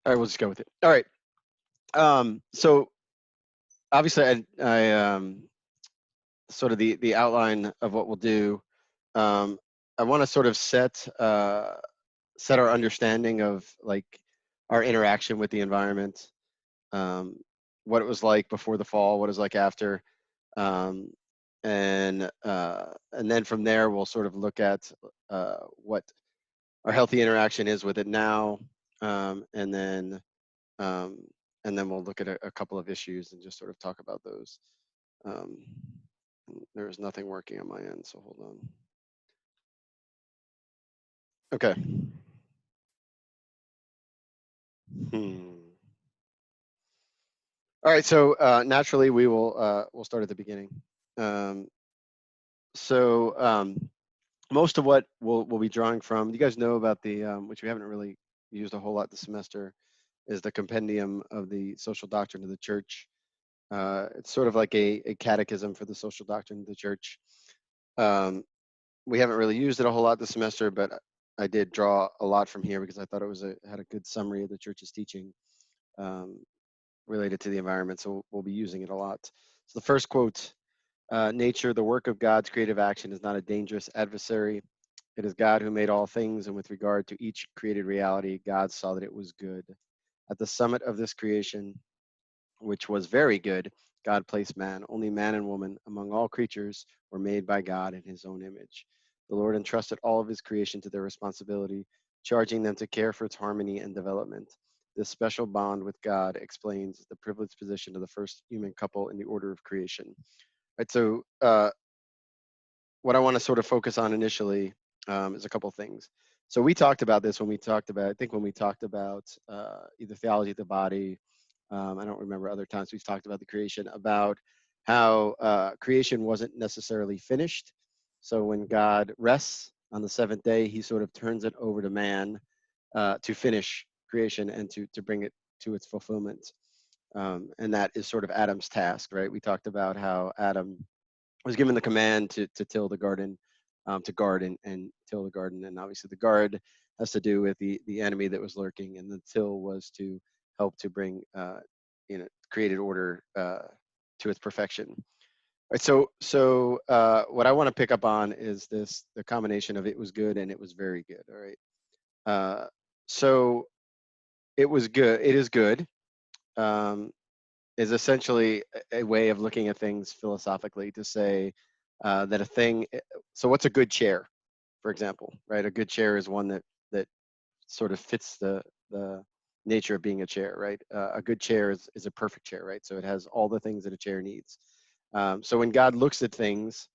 All right, we'll just go with it. All right. So obviously, sort of the outline of what we'll do. I want to sort of set our understanding of like our interaction with the environment, what it was like before the fall, what it was like after, um, and then from there we'll sort of look at what our healthy interaction is with it now, and then um, we'll look at a couple of issues and just sort of talk about those. Um, there's nothing working on my end, so hold on. Okay. All right, so naturally we'll start at the beginning. Um, so most of what we'll be drawing from, you guys know about the, which we haven't really used a whole lot this semester, is the compendium of the social doctrine of the church. It's sort of like a catechism for the social doctrine of the church. We haven't really used it a whole lot this semester, but I did draw a lot from here because I thought it had a good summary of the church's teaching related to the environment. So we'll be using it a lot. So the first quote, nature, the work of God's creative action, is not a dangerous adversary. It is God who made all things, and with regard to each created reality, God saw that it was good. At the summit of this creation, which was very good, God placed man. Only man and woman among all creatures were made by God in his own image. The Lord entrusted all of his creation to their responsibility, charging them to care for its harmony and development. This special bond with God explains the privileged position of the first human couple in the order of creation. Right, so what I want to sort of focus on initially is a couple things. So we talked about this when we talked about, I think when we talked about either theology of the body, I don't remember other times we've talked about the creation, about how creation wasn't necessarily finished. So when God rests on the seventh day, he sort of turns it over to man to finish creation and to bring it to its fulfillment. And that is sort of Adam's task, right? We talked about how Adam was given the command to till the garden, to guard and till the garden. And obviously the guard has to do with the enemy that was lurking, and the till was to help to bring created order to its perfection. All right, so what I want to pick up on is the combination of it was good and it was very good. All right. So it was good. It is good. Is essentially a way of looking at things philosophically to say that a thing. So what's a good chair, for example, right? A good chair is one that sort of fits the nature of being a chair, right? A good chair is a perfect chair, right? So it has all the things that a chair needs. So when God looks at things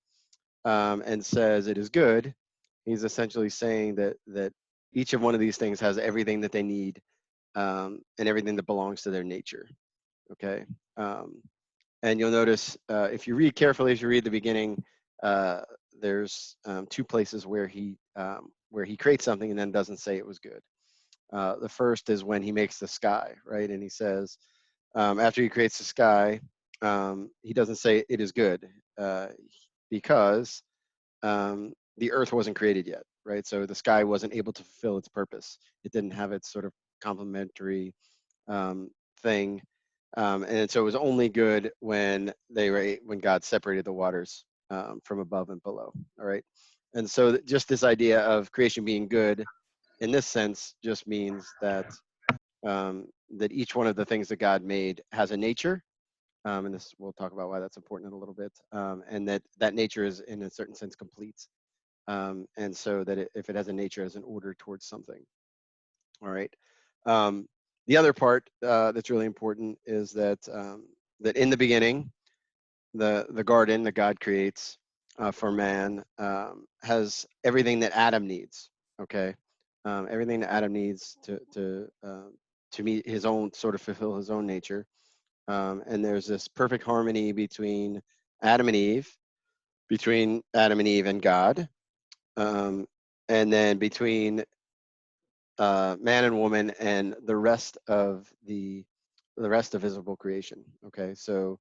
and says it is good, he's essentially saying that each of one of these things has everything that they need and everything that belongs to their nature. Okay. And you'll notice if you read carefully, as you read the beginning, there's two places where he creates something and then doesn't say it was good. The first is when he makes the sky, right? And he says, after he creates the sky, he doesn't say it is good because the earth wasn't created yet, right? So the sky wasn't able to fulfill its purpose. It didn't have its sort of complementary thing. And so it was only good when God separated the waters from above and below. All right. And so just this idea of creation being good in this sense just means that that each one of the things that God made has a nature. And this we'll talk about why that's important in a little bit. And that nature is in a certain sense complete. And so that if it has a nature, as an order towards something. All right. The other part that's really important is that that in the beginning, the garden that God creates for man has everything that Adam needs. Okay, everything that Adam needs to meet his own sort of fulfill his own nature. And there's this perfect harmony between Adam and Eve, between Adam and Eve and God, and then between man and woman and the rest of visible creation. Okay, so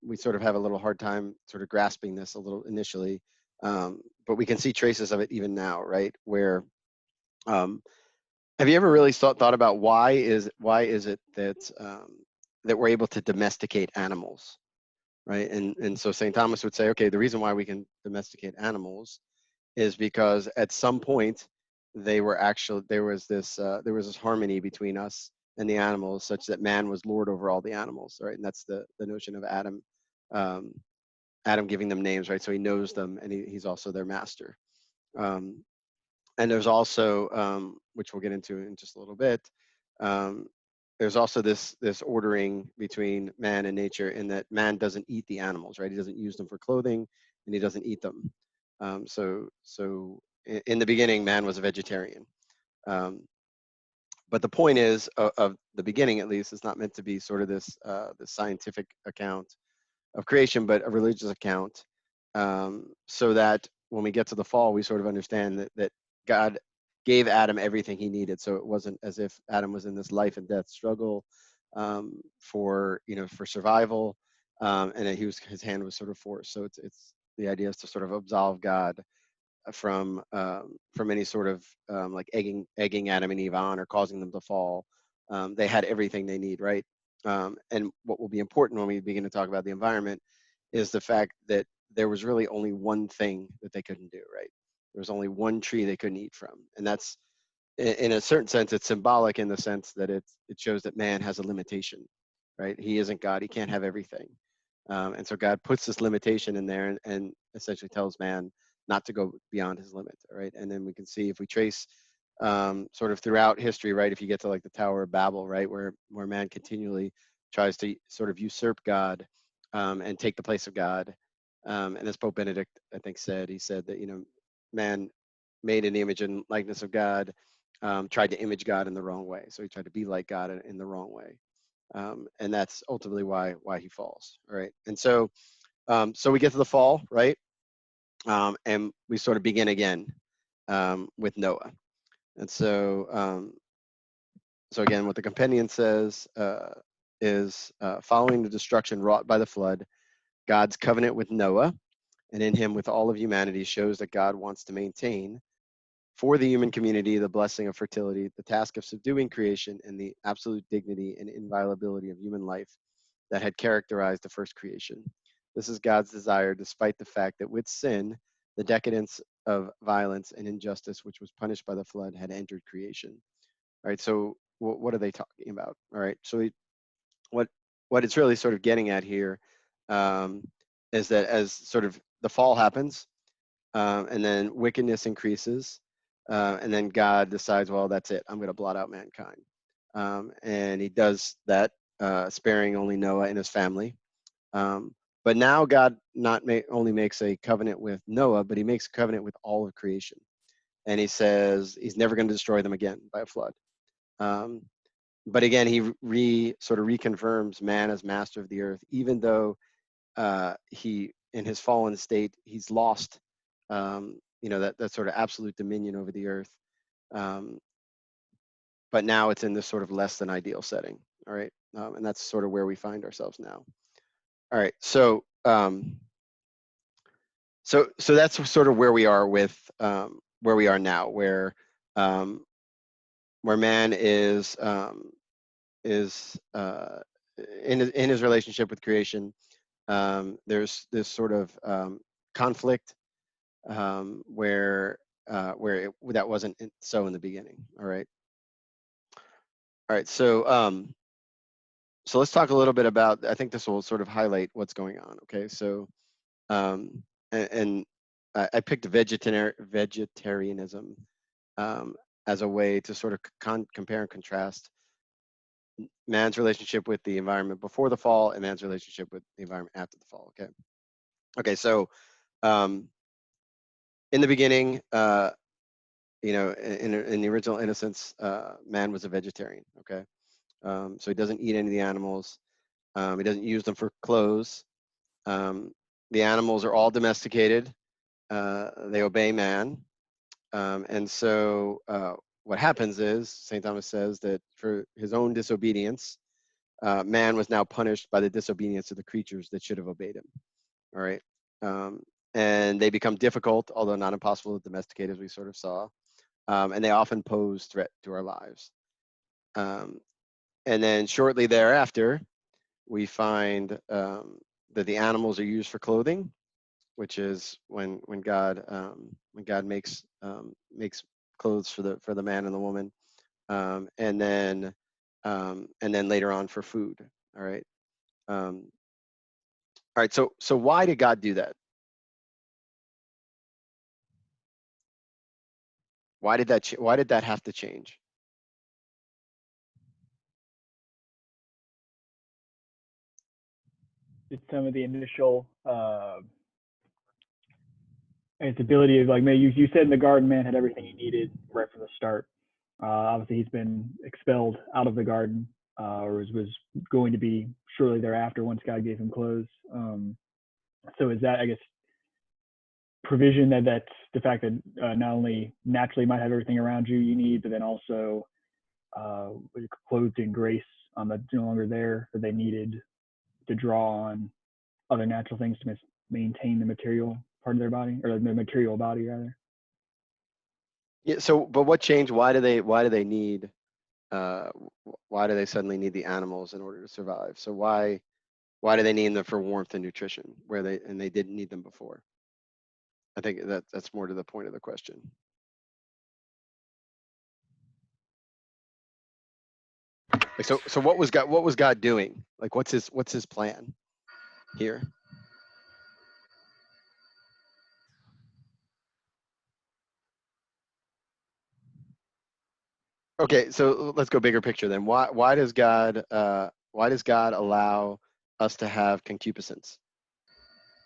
we sort of have a little hard time sort of grasping this a little initially, but we can see traces of it even now, right? Where Have you ever really thought about why is it that that we're able to domesticate animals, right? And so St. Thomas would say, okay, the reason why we can domesticate animals is because at some point they were actually there was this harmony between us and the animals, such that man was lord over all the animals, right? And that's the notion of Adam, um, Adam giving them names, right? So he knows them, and he's also their master. Um, and there's also, which we'll get into in just a little bit, um, there's also this ordering between man and nature, in that man doesn't eat the animals, right? He doesn't use them for clothing, and he doesn't eat them. So in the beginning, man was a vegetarian. Um, but the point is, of the beginning, at least, is not meant to be sort of this scientific account of creation, but a religious account, so that when we get to the fall, we sort of understand that God gave Adam everything he needed. So it wasn't as if Adam was in this life and death struggle, for for survival, and that his hand was sort of forced. So it's the idea is to sort of absolve God from any sort of, like egging Adam and Eve on, or causing them to fall. They had everything they need, right? And what will be important when we begin to talk about the environment is the fact that there was really only one thing that they couldn't do, right? There was only one tree they couldn't eat from, and that's, in a certain sense, it's symbolic, in the sense that it shows that man has a limitation, right? He isn't God; he can't have everything, and so God puts this limitation in there, and essentially tells man not to go beyond his limit, right? And then we can see, if we trace, sort of throughout history, right? If you get to like the Tower of Babel, right, where man continually tries to sort of usurp God, and take the place of God, and as Pope Benedict, I think, said, he said that, man made an image and likeness of God, tried to image God in the wrong way. So he tried to be like God in the wrong way, and that's ultimately why he falls. Right, and so we get to the fall, right, and we sort of begin again, with Noah. And so again, what the companion says, is, following the destruction wrought by the flood, God's covenant with Noah, and in him with all of humanity, shows that God wants to maintain for the human community the blessing of fertility, the task of subduing creation, and the absolute dignity and inviolability of human life that had characterized the first creation. This is God's desire, despite the fact that with sin, the decadence of violence and injustice, which was punished by the flood, had entered creation. All right, so what are they talking about? All right, so what what it's really sort of getting at here, um, is that as sort of the fall happens, and then wickedness increases, and then God decides, well, that's it. I'm going to blot out mankind, and He does that, sparing only Noah and his family. Um, but now God not only makes a covenant with Noah, but He makes a covenant with all of creation, and He says He's never going to destroy them again by a flood. Um, but again, He sort of reconfirms man as master of the earth, even though, he, in his fallen state, he's lost, that sort of absolute dominion over the earth. Um, but now it's in this sort of less than ideal setting. All right, and that's sort of where we find ourselves now. All right, so that's sort of where we are with, where we are now, um, where man is in his relationship with creation. There's this sort of, conflict, where that wasn't so in the beginning. All right. So let's talk a little bit about. I think this will sort of highlight what's going on. Okay, so, um, and I picked vegetarianism, um, as a way to sort of compare and contrast man's relationship with the environment before the fall and man's relationship with the environment after the fall. Okay. So, um, in the beginning, in the original innocence, man was a vegetarian. Okay, so he doesn't eat any of the animals. He doesn't use them for clothes. Um, the animals are all domesticated. They obey man, and so what happens is St. Thomas says that for his own disobedience, man was now punished by the disobedience of the creatures that should have obeyed him. All right, um, and they become difficult, although not impossible to domesticate, as we sort of saw. and they often pose threat to our lives. Um, and then shortly thereafter, we find that the animals are used for clothing, which is when God makes clothes for the man and the woman, um, and then and then later on for food. All right. Um, all right. So why did God do that? Why did that have to change? It's some of the initial its ability of, like, you said in the garden, man had everything he needed right from the start. Obviously, he's been expelled out of the garden, or was going to be shortly thereafter once God gave him clothes. So is that, I guess, provision that's the fact that not only naturally you might have everything around you need, but then also clothed in grace on the no longer there, that they needed to draw on other natural things to maintain the material part of their body, or the material body rather. Yeah. So, but what changed? Why do they need? Uh, why do they suddenly need the animals in order to survive? So why do they need them for warmth and nutrition where they didn't need them before? I think that's more to the point of the question. Like, so what was God doing? Like, what's his plan here? Okay, so let's go bigger picture then. Why does God allow us to have concupiscence?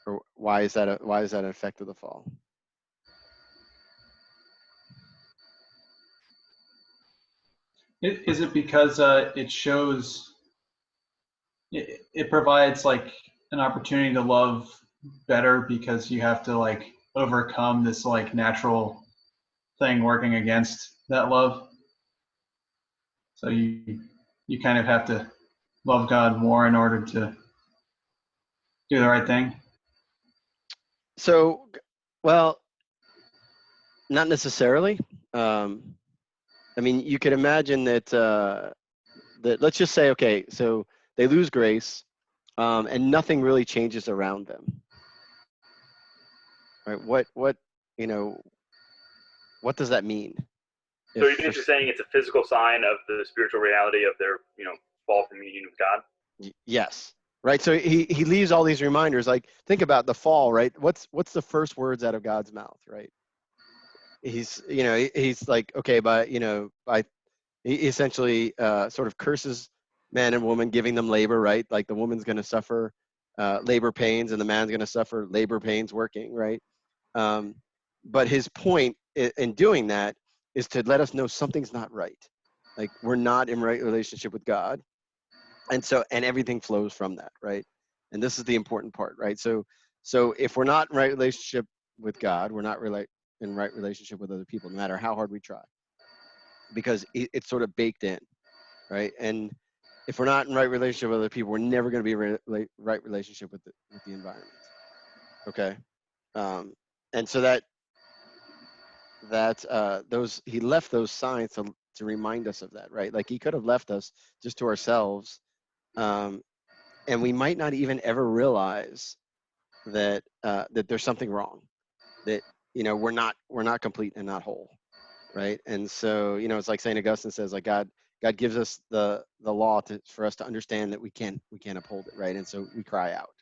Or why is that an effect of the fall? Is it because it shows, it provides like an opportunity to love better, because you have to like overcome this like natural thing working against that love. So you kind of have to love God more in order to do the right thing. So, well, not necessarily. I mean, you could imagine that let's just say, okay, so they lose grace, and nothing really changes around them, right? What you know, what does that mean? So you're basically saying it's a physical sign of the spiritual reality of their, fall from union with God? Yes, right. So he leaves all these reminders. Like, think about the fall, right? What's the first words out of God's mouth, right? He's like, okay, by he essentially sort of curses man and woman, giving them labor, right? Like, the woman's going to suffer labor pains, and the man's going to suffer labor pains working, right? Um, but his point in doing that is to let us know something's not right. Like, we're not in right relationship with God, and everything flows from that, right? And this is the important part, right? So if we're not in right relationship with God, we're not in right relationship with other people, no matter how hard we try, because it's sort of baked in, right? And if we're not in right relationship with other people, we're never going to be in right relationship with the environment. Okay. And so those he left those signs to remind us of that, right? Like, he could have left us just to ourselves, and we might not even ever realize that there's something wrong, that we're not complete and not whole, right? And so it's like Saint Augustine says, like, God gives us the law for us to understand that we can't uphold it, right? And so we cry out,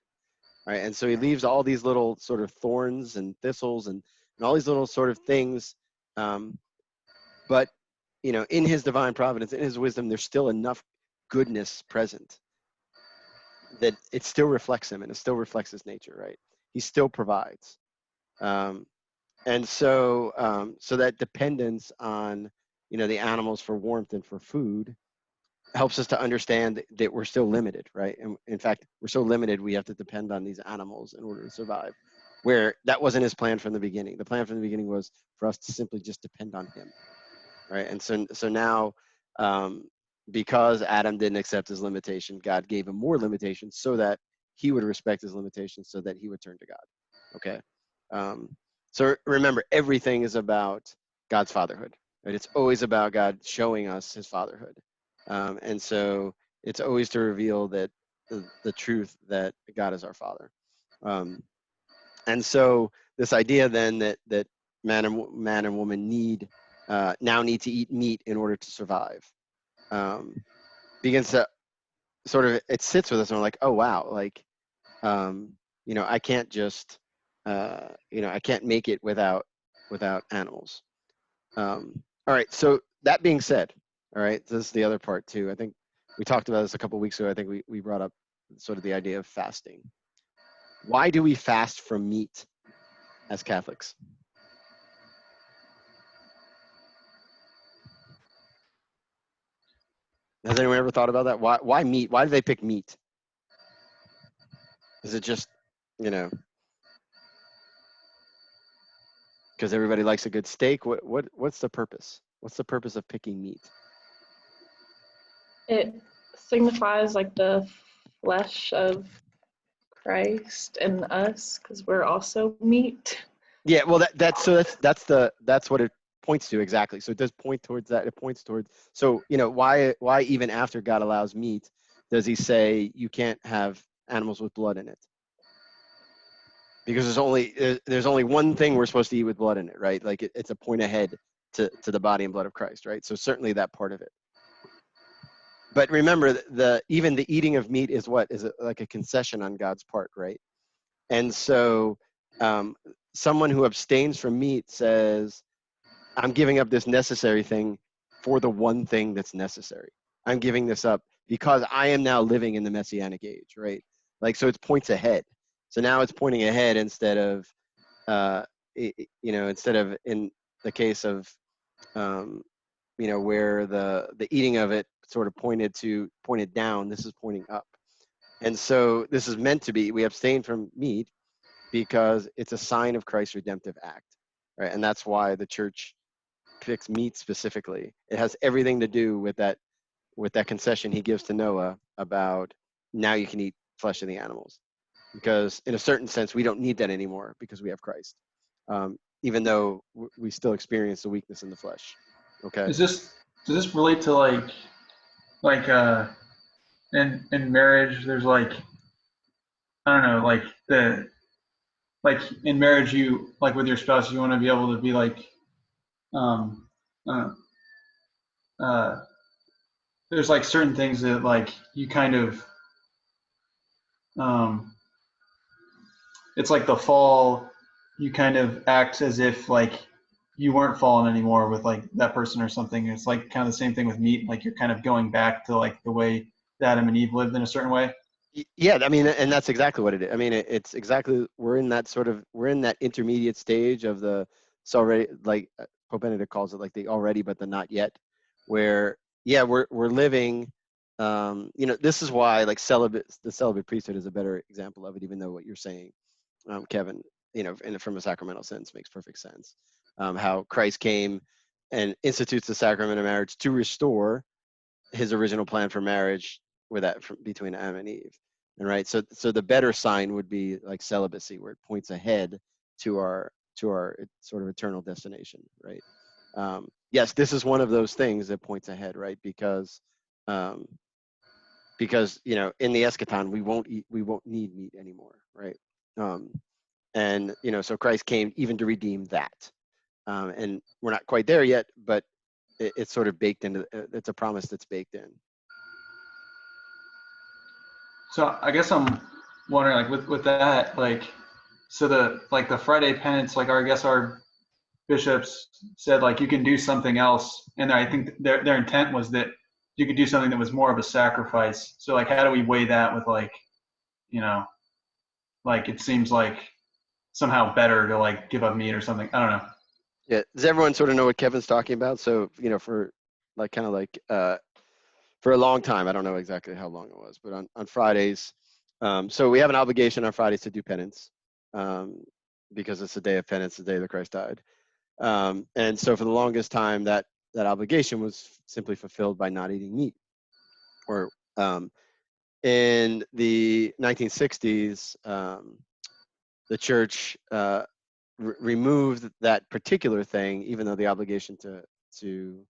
right? And so he leaves all these little sort of thorns and thistles and all these little sort of things, but in his divine providence, in his wisdom, there's still enough goodness present that it still reflects him, and it still reflects his nature, right? He still provides. And so that dependence on the animals for warmth and for food helps us to understand that we're still limited, right? And in fact, we're so limited, we have to depend on these animals in order to survive, where that wasn't his plan from the beginning. The plan from the beginning was for us to simply just depend on him, right? And so now, because Adam didn't accept his limitation, God gave him more limitations so that he would respect his limitations, so that he would turn to God. Okay. So remember, everything is about God's fatherhood, right? It's always about God showing us his fatherhood. And so it's always to reveal that the truth that God is our father. And so this idea then that man and woman now need to eat meat in order to survive begins to sort of, it sits with us and we're like, oh wow, like I can't just I can't make it without animals. All right, so that being said, all right, this is the other part too. I think we talked about this a couple of weeks ago. I think we brought up sort of the idea of fasting. Why do we fast from meat as Catholics? Has anyone ever thought about that? Why meat? Why do they pick meat? Is it just, because everybody likes a good steak? What's the purpose? What's the purpose of picking meat? It signifies like the flesh of Christ and us, because we're also meat. Yeah, well, that's what it points to exactly. So it does point towards that. It points towards, so why even after God allows meat does he say you can't have animals with blood in it? Because there's only one thing we're supposed to eat with blood in it, right? Like it's a point ahead to the body and blood of Christ, right? So certainly that part of it. But remember, even the eating of meat is like a concession on God's part, right? And so someone who abstains from meat says, I'm giving up this necessary thing for the one thing that's necessary. I'm giving this up because I am now living in the Messianic age, right? Like, so it points ahead. So now it's pointing ahead instead of in the case of, where the eating of it sort of pointed down, this is pointing up. And so this is meant to be, we abstain from meat because it's a sign of Christ's redemptive act, right? And that's why the church picks meat specifically. It has everything to do with that concession he gives to Noah about now you can eat flesh of the animals, because in a certain sense we don't need that anymore because we have Christ, even though we still experience the weakness in the flesh. Okay. Does this relate to in marriage? There's I don't know, in marriage, you with your spouse, you want to be able to be there's certain things that you kind of it's like the fall, you kind of act as if you weren't fallen anymore with that person or something. It's kind of the same thing with meat. You're kind of going back to the way Adam and Eve lived in a certain way. Yeah, I mean, and that's exactly what it is. I mean, it's exactly, we're in that intermediate stage of it's already, Pope Benedict calls it the already but the not yet, where we're living. This is why the celibate priesthood is a better example of it, even though what you're saying, Kevin, and from a sacramental sense makes perfect sense. How Christ came and institutes the sacrament of marriage to restore his original plan for marriage between Adam and Eve. And right, so the better sign would be celibacy, where it points ahead to our sort of eternal destination, right? Yes, this is one of those things that points ahead, right? Because in the eschaton we won't need meat anymore, right? And so Christ came even to redeem that, and we're not quite there yet, but it's sort of baked into. It's a promise that's baked in. So I guess I'm wondering, with that, so the Friday penance, I guess our bishops said you can do something else, and I think their intent was that you could do something that was more of a sacrifice. So how do we weigh that with it seems somehow better to give up meat or something? I don't know. Yeah, does everyone sort of know what Kevin's talking about? So for for a long time, I don't know exactly how long it was, but on Fridays, so we have an obligation on Fridays to do penance, because it's the day of penance, the day that Christ died. And so for the longest time, that obligation was simply fulfilled by not eating meat. Or in the 1960s, the church removed that particular thing, even though the obligation to to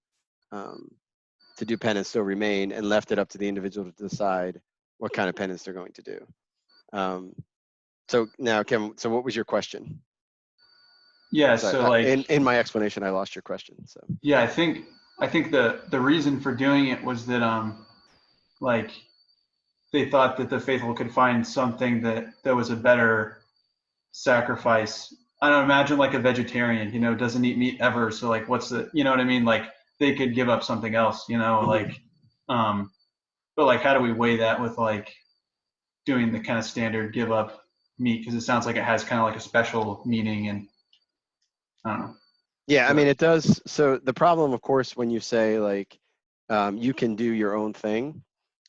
do penance still remain, and left it up to the individual to decide what kind of penance they're going to do. So now, Kim, so what was your question? Yeah, so like in my explanation, I lost your question. So yeah, I think the reason for doing it was that like they thought that the faithful could find something that was a better sacrifice. I don't imagine like a vegetarian, doesn't eat meat ever. So like, what's the, you know what I mean? Like they could give up something else, like, but like, how do we weigh that with like doing the kind of standard give up meat? Because it sounds like it has kind of like a special meaning, and I don't know. yeah, I mean, it does. So the problem, of course, when you say like you can do your own thing,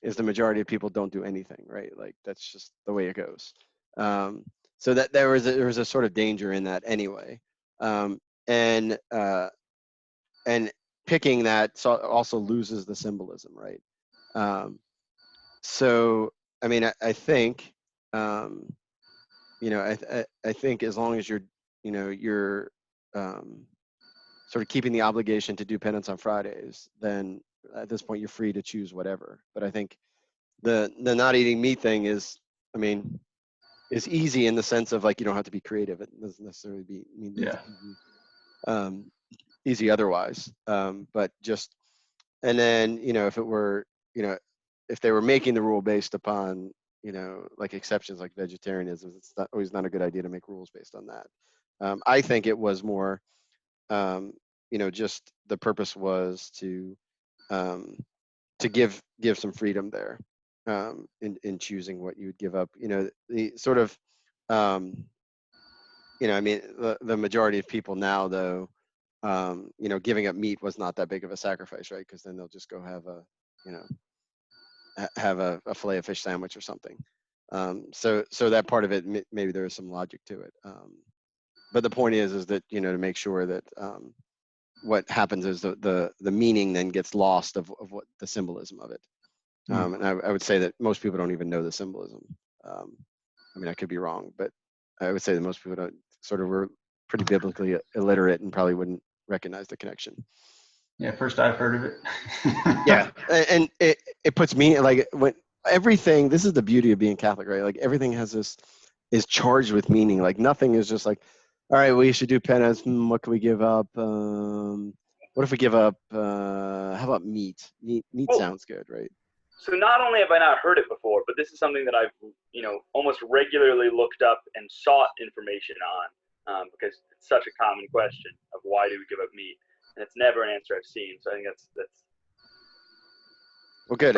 is the majority of people don't do anything, right? Like that's just the way it goes. So that there was a sort of danger in that anyway, and picking that also loses the symbolism, right? So I mean, I think I think as long as you're sort of keeping the obligation to do penance on Fridays, then at this point you're free to choose whatever. But I think the not eating meat thing is, I mean, is easy in the sense of like you don't have to be creative. It doesn't necessarily mean that it's easy, easy otherwise. But just, and then if it were, if they were making the rule based upon like exceptions like vegetarianism, it's not a good idea to make rules based on that. I think it was more just the purpose was to give some freedom there in choosing what you would give up. The sort of I mean, the majority of people now, though, giving up meat was not that big of a sacrifice, right? Because then they'll just go have a fillet of fish sandwich or something. So that part of it, maybe there is some logic to it. But the point is that to make sure that what happens is the meaning then gets lost of what the symbolism of it. And I would say that most people don't even know the symbolism. I mean, I could be wrong, but I would say that most people don't, sort of were pretty biblically illiterate and probably wouldn't recognize the connection. Yeah, first I've heard of it. Yeah, and it puts me like when everything. This is the beauty of being Catholic, right? Like everything is charged with meaning. Like nothing is just like, all right, we should do penance. What can we give up? What if we give up? How about meat? Meat sounds good, right? So not only have I not heard it before, but this is something that I've almost regularly looked up and sought information on because it's such a common question of why do we give up meat, and it's never an answer I've seen. So I think that's well, good.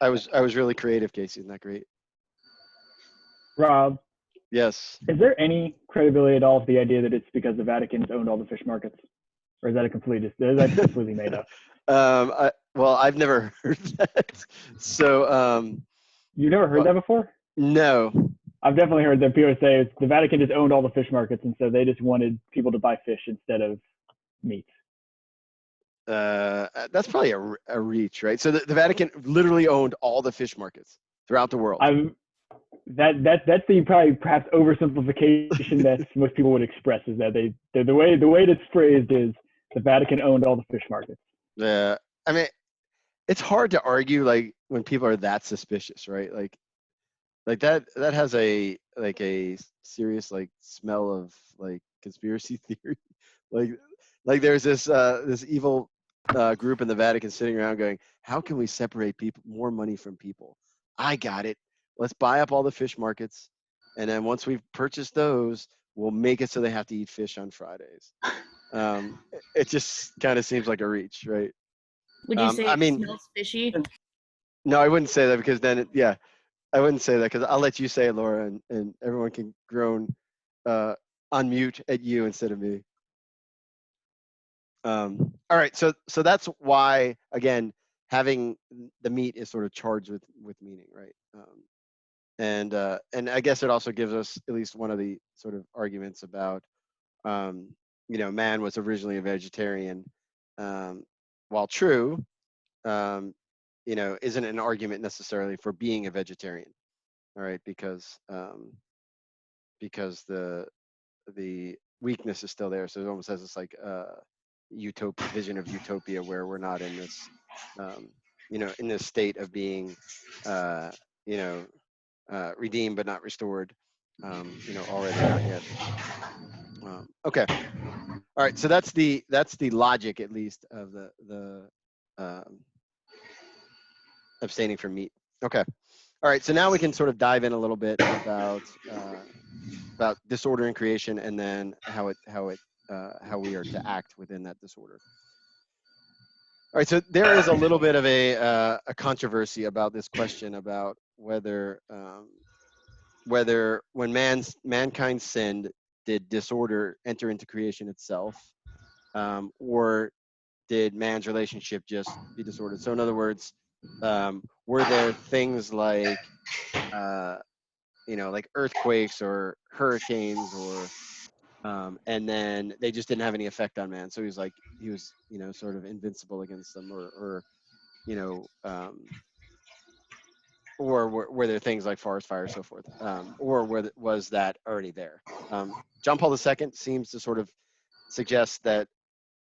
I was really creative, Casey. Isn't that great? Rob, yes. Is there any credibility at all to the idea that it's because the Vatican's owned all the fish markets, or is that completely made up? Well, I've never heard that. So, you've never heard that before? No. I've definitely heard that people say the Vatican just owned all the fish markets, and so they just wanted people to buy fish instead of meat. That's probably a reach, right? So the Vatican literally owned all the fish markets throughout the world. That's the perhaps oversimplification that most people would express, is that the way it's phrased is the Vatican owned all the fish markets. Yeah, I mean, it's hard to argue like when people are that suspicious, right? Like that has a serious like smell of like conspiracy theory. like there's this evil group in the Vatican sitting around going, how can we separate more money from people? I got it. Let's buy up all the fish markets, and then once we've purchased those, we'll make it so they have to eat fish on Fridays. It just kind of seems like a reach, right? Would you say it smells fishy? No, I wouldn't say that because then, I wouldn't say that because I'll let you say it, Laura, and everyone can groan on mute at you instead of me. All right, so that's why, again, having the meat is sort of charged with meaning, right? And I guess it also gives us at least one of the sort of arguments about, man was originally a vegetarian, while true, isn't an argument necessarily for being a vegetarian, all right? Because the weakness is still there, so it almost has this like vision of utopia where we're not in this, in this state of being, redeemed but not restored, already not yet. Okay. All right. So that's the logic, at least, of the abstaining from meat. Okay. All right. So now we can sort of dive in a little bit about disorder in creation, and then how we are to act within that disorder. All right, so there is a little bit of a controversy about this question about whether when mankind sinned, did disorder enter into creation itself, or did man's relationship just be disordered? So in other words, were there things like like earthquakes or hurricanes, or and then they just didn't have any effect on man, so he was sort of invincible against them, or were there things like forest fire, so forth, or was that already there? John Paul II seems to sort of suggest that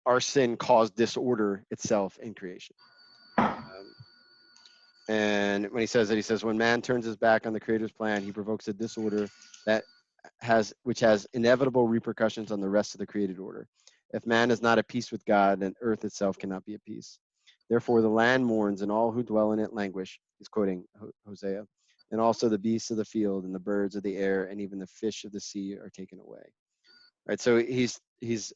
our sin caused disorder itself in creation. And when he says, when man turns his back on the Creator's plan, he provokes a disorder which has inevitable repercussions on the rest of the created order. If man is not at peace with God, then earth itself cannot be at peace. Therefore, the land mourns, and all who dwell in it languish. He's quoting Hosea. And also the beasts of the field, and the birds of the air, and even the fish of the sea are taken away. All right. So he's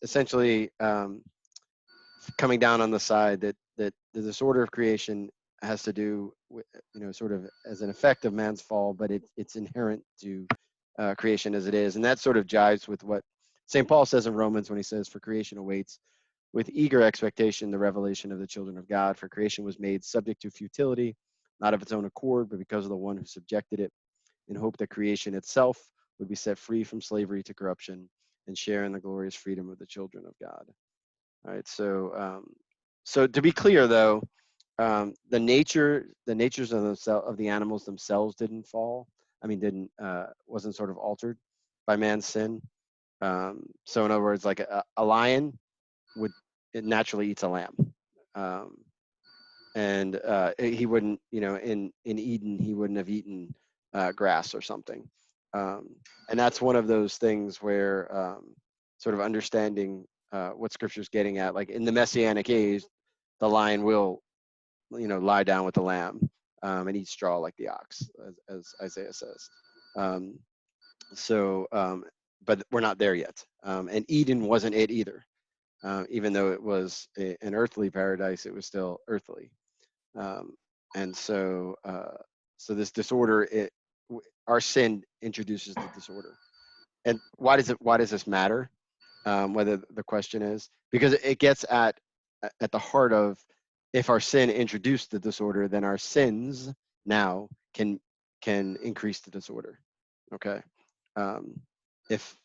essentially coming down on the side that the disorder of creation has to do with, sort of as an effect of man's fall, but it's inherent to creation as it is. And that sort of jives with what St. Paul says in Romans when he says, for creation awaits with eager expectation the revelation of the children of God. For creation was made subject to futility, not of its own accord, but because of the one who subjected it, in hope that creation itself would be set free from slavery to corruption and share in the glorious freedom of the children of God. All right, so so to be clear, though, the natures of the animals themselves didn't fall. I mean, wasn't sort of altered by man's sin. So in other words, like a lion it naturally eats a lamb, and he wouldn't, in Eden, he wouldn't have eaten grass or something. And that's one of those things where sort of understanding what Scripture's getting at, like in the Messianic age, the lion will, lie down with the lamb and eat straw like the ox, as Isaiah says. But we're not there yet. And Eden wasn't it either. Even though it was an earthly paradise, it was still earthly. And so this disorder, our sin introduces the disorder. And why does this matter? Whether the question is, because it gets at the heart of, if our sin introduced the disorder, then our sins now can increase the disorder. Okay. If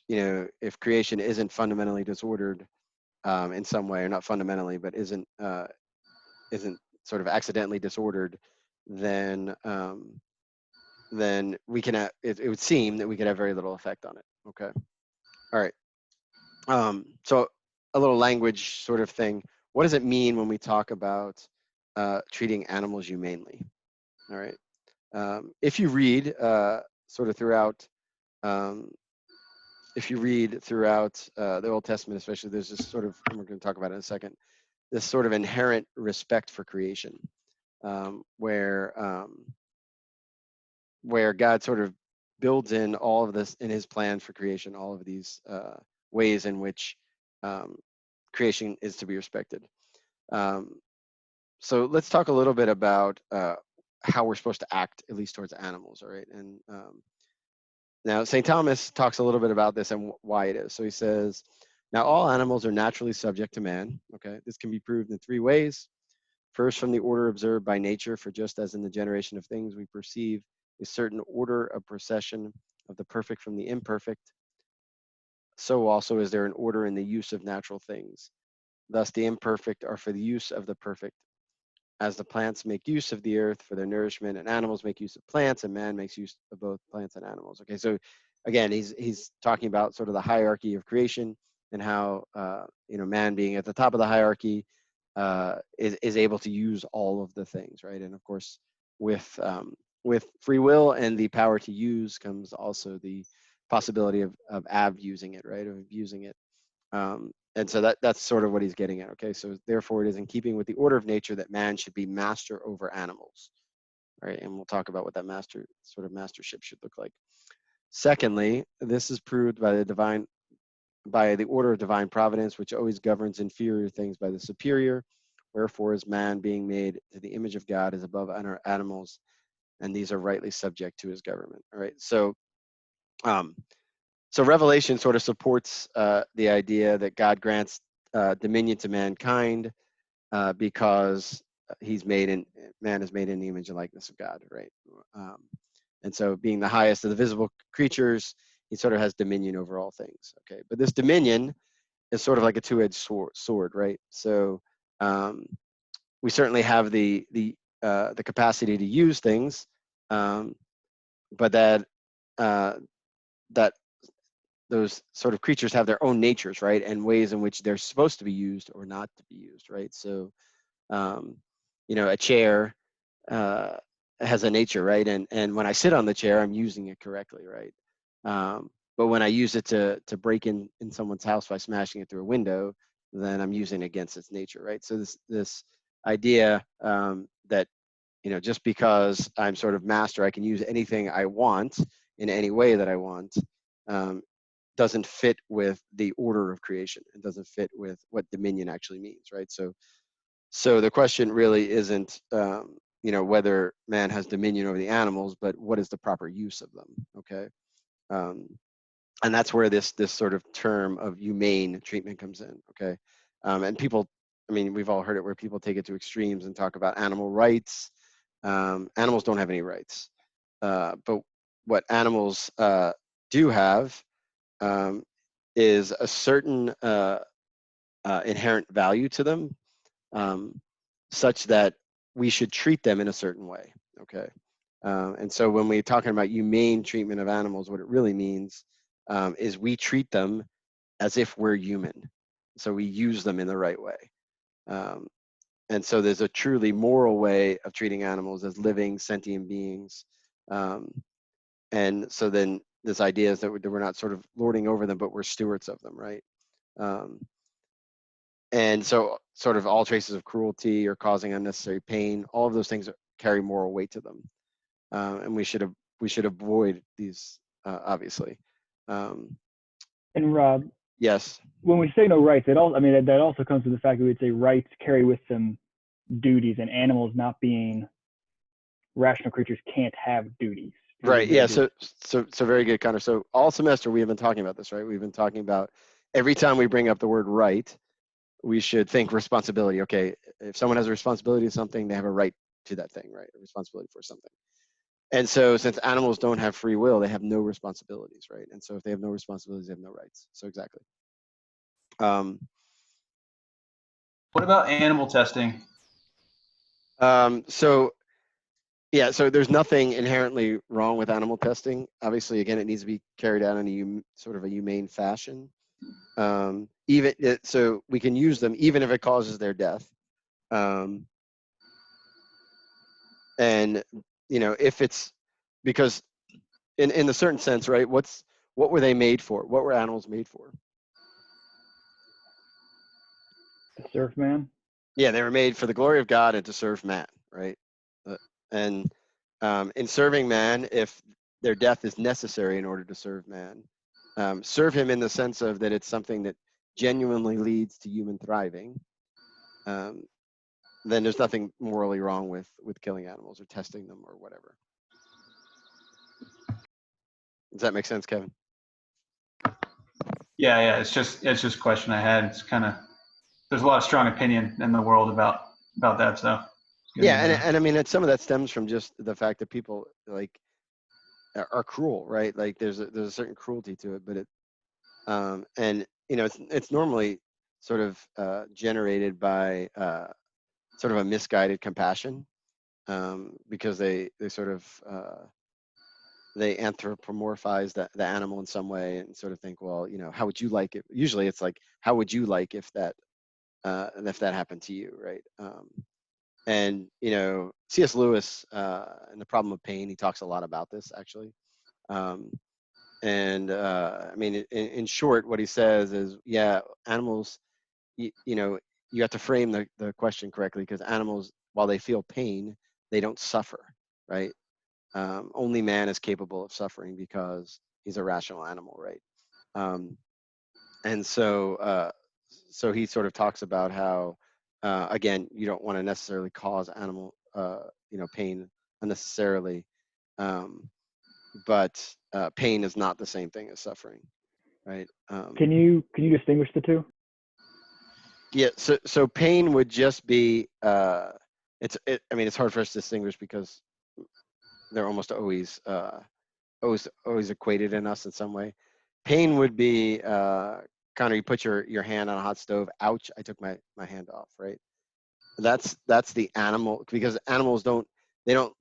creation isn't fundamentally disordered in some way, or not fundamentally, but isn't sort of accidentally disordered, then we can it would seem that we could have very little effect on it. Okay. All right. So a little language sort of thing. What does it mean when we talk about treating animals humanely? All right. If you read sort of throughout, the Old Testament, especially, there's this sort of, and we're going to talk about it in a second, this sort of inherent respect for creation, where God sort of builds in all of this in his plan for creation, all of these ways in which creation is to be respected. So let's talk a little bit about how we're supposed to act, at least towards animals, all right? And now St. Thomas talks a little bit about this and why it is. So he says, now all animals are naturally subject to man, okay? This can be proved in three ways. First, from the order observed by nature, for just as in the generation of things we perceive a certain order of procession of the perfect from the imperfect, so also is there an order in the use of natural things. Thus the imperfect are for the use of the perfect, as the plants make use of the earth for their nourishment, and animals make use of plants, and man makes use of both plants and animals. Okay, so again, he's talking about sort of the hierarchy of creation, and how man being at the top of the hierarchy is able to use all of the things, right? And of course, with free will and the power to use comes also the possibility of abusing it, right? Of abusing it. And so that's sort of what he's getting at. Okay, so therefore it is in keeping with the order of nature that man should be master over animals, right? And we'll talk about what that mastership should look like. Secondly, this is proved by the order of divine providence, which always governs inferior things by the superior. Wherefore, as man being made to the image of God is above animals, and these are rightly subject to his government. All right, so Revelation sort of supports the idea that God grants dominion to mankind because man is made in the image and likeness of God, right? And so being the highest of the visible creatures, he sort of has dominion over all things, okay? But this dominion is sort of like a two-edged sword, right? So we certainly have the capacity to use things, but that those sort of creatures have their own natures, right? And ways in which they're supposed to be used or not to be used, right? So, a chair has a nature, right? And when I sit on the chair, I'm using it correctly, right? But when I use it to break in someone's house by smashing it through a window, then I'm using it against its nature, right? So this idea that just because I'm sort of master, I can use anything I want in any way that I want, doesn't fit with the order of creation. It doesn't fit with what dominion actually means, right? So the question really isn't, whether man has dominion over the animals, but what is the proper use of them, okay? And that's where this sort of term of humane treatment comes in, okay? And people, we've all heard it where people take it to extremes and talk about animal rights. Animals don't have any rights, but what animals do have is a certain inherent value to them, such that we should treat them in a certain way, okay? And so when we're talking about humane treatment of animals, what it really means is we treat them as if we're human. So we use them in the right way. And so there's a truly moral way of treating animals as living, sentient beings. And so then this idea is that we're not sort of lording over them, but we're stewards of them, right? And so sort of all traces of cruelty or causing unnecessary pain, all of those things carry moral weight to them. And we should avoid these, obviously. And Rob, yes. When we say no rights, that also comes to the fact that we'd say rights carry with them duties, and animals, not being rational creatures, can't have duties. Right. Yeah. So very good, Connor. So all semester we have been talking about this, right? We've been talking about every time we bring up the word right, we should think responsibility. Okay, if someone has a responsibility to something, they have a right to that thing, right? A responsibility for something. And so since animals don't have free will, they have no responsibilities, right? And so if they have no responsibilities, they have no rights. So exactly. What about animal testing? So there's nothing inherently wrong with animal testing. Obviously, again, it needs to be carried out in a sort of a humane fashion. So we can use them even if it causes their death. And if it's because in a certain sense, right? What were they made for? What were animals made for? To serve man. Yeah, they were made for the glory of God and to serve man, right? And in serving man, if their death is necessary in order to serve man, serve him in the sense of that it's something that genuinely leads to human thriving, then there's nothing morally wrong with killing animals or testing them or whatever. Does that make sense, Kevin? Yeah. It's just a question I had. It's kind of, there's a lot of strong opinion in the world about that stuff. Yeah, and some of that stems from just the fact that people are cruel, right? Like there's a certain cruelty to it, but and it's normally sort of generated by sort of a misguided compassion, because they sort of they anthropomorphize the animal in some way and sort of think, well, how would you like it? Usually it's like, how would you like if that happened to you, right? And C.S. Lewis and the Problem of Pain, he talks a lot about this actually. And I mean, in short, what he says is, yeah, animals, you have to frame the question correctly, because animals, while they feel pain, they don't suffer, right? Only man is capable of suffering because he's a rational animal, right? And so he sort of talks about how, again, you don't want to necessarily cause animal, pain unnecessarily, but pain is not the same thing as suffering, right? Can you distinguish the two? Yeah. So pain would just be, I mean, it's hard for us to distinguish because they're almost always equated in us in some way. Pain would be kind of, you put your hand on a hot stove. Ouch! I took my hand off. Right. That's the animal, because animals don't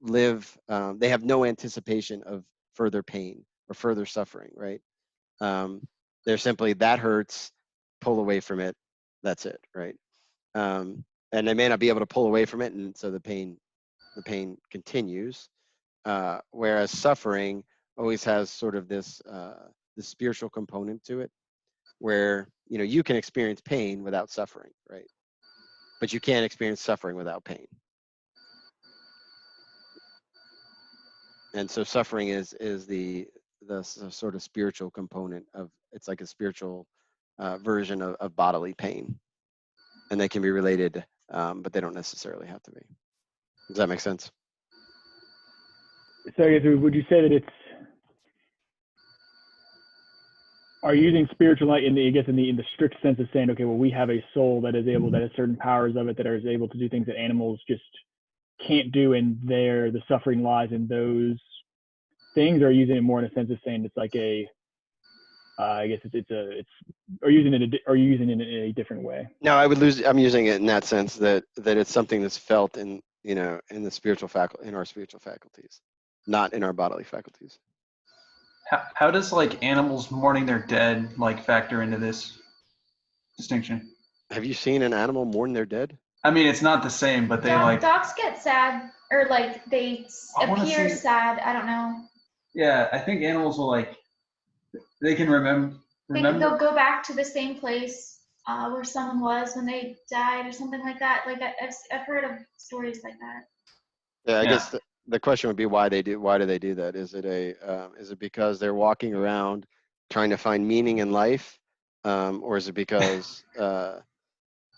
live. They have no anticipation of further pain or further suffering. Right. They're simply, that hurts. Pull away from it. That's it. Right. And they may not be able to pull away from it, and so the pain continues. Whereas suffering always has sort of this spiritual component to it, where you can experience pain without suffering, right? But you can't experience suffering without pain. And so suffering is the sort of spiritual component of, it's like a spiritual version of bodily pain, and they can be related, but they don't necessarily have to be. Does that make sense? So I guess, would you say that are you using spiritual light in the strict sense of saying, okay, well, we have a soul that has certain powers of it that is able to do things that animals just can't do, and the suffering lies in those things? Or are you using it more in a sense of saying it's like I guess are you using it in a different way? No, I'm using it in that sense, that it's something that's felt in in the spiritual in our spiritual faculties, not in our bodily faculties. How does like animals mourning their dead like factor into this distinction? Have you seen an animal mourn their dead? I mean, it's not the same, but they dogs get sad, or like they appear sad. I don't know. Yeah, I think animals will they can remember. They'll go back to the same place where someone was when they died, or something like that. Like I've heard of stories like that. Yeah, I guess the question would be, why do they do that? Is it because they're walking around trying to find meaning in life, or is it because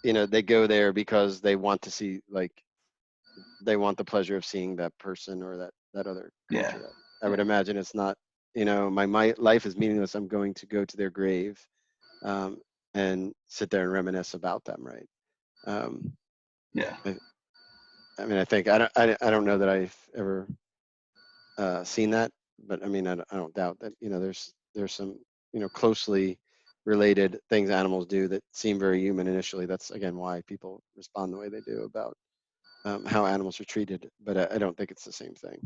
they go there because they want to see, they want the pleasure of seeing that person or that other creature? Yeah. I would imagine it's not, my life is meaningless, I'm going to go to their grave and sit there and reminisce about them, right? Yeah. I mean, I think I don't know that I've ever seen that, but I mean, I don't doubt that there's some closely related things animals do that seem very human initially. That's again why people respond the way they do about how animals are treated, but I don't think it's the same thing.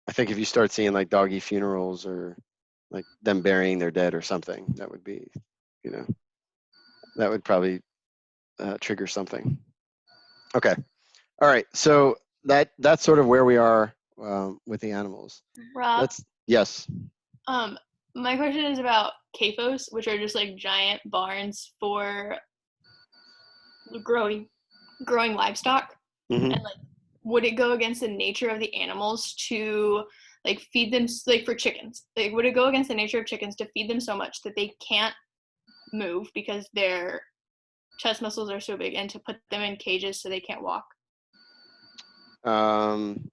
I think if you start seeing like doggy funerals or like them burying their dead or something, that would be, that would probably trigger something. Okay. All right. So that's sort of where we are with the animals. Rob, Yes. My question is about CAFOs, which are just like giant barns for growing livestock. Mm-hmm. And like, would it go against the nature of the animals to like feed them, like for chickens? Like, would it go against the nature of chickens to feed them so much that they can't move because their chest muscles are so big, and to put them in cages so they can't walk?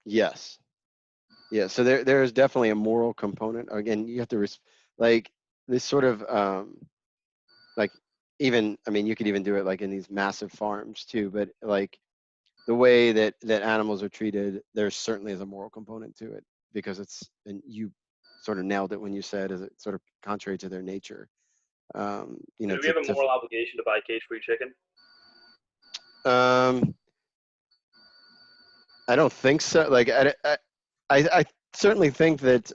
Yes. Yeah. So there is definitely a moral component. Again, you have to like this sort of like, even, I mean, you could even do it like in these massive farms too, but like the way that animals are treated, there certainly is a moral component to it, because and you sort of nailed it when you said, is it sort of contrary to their nature. Do we have a moral obligation to buy cage-free chicken? I don't think so. Like I certainly think that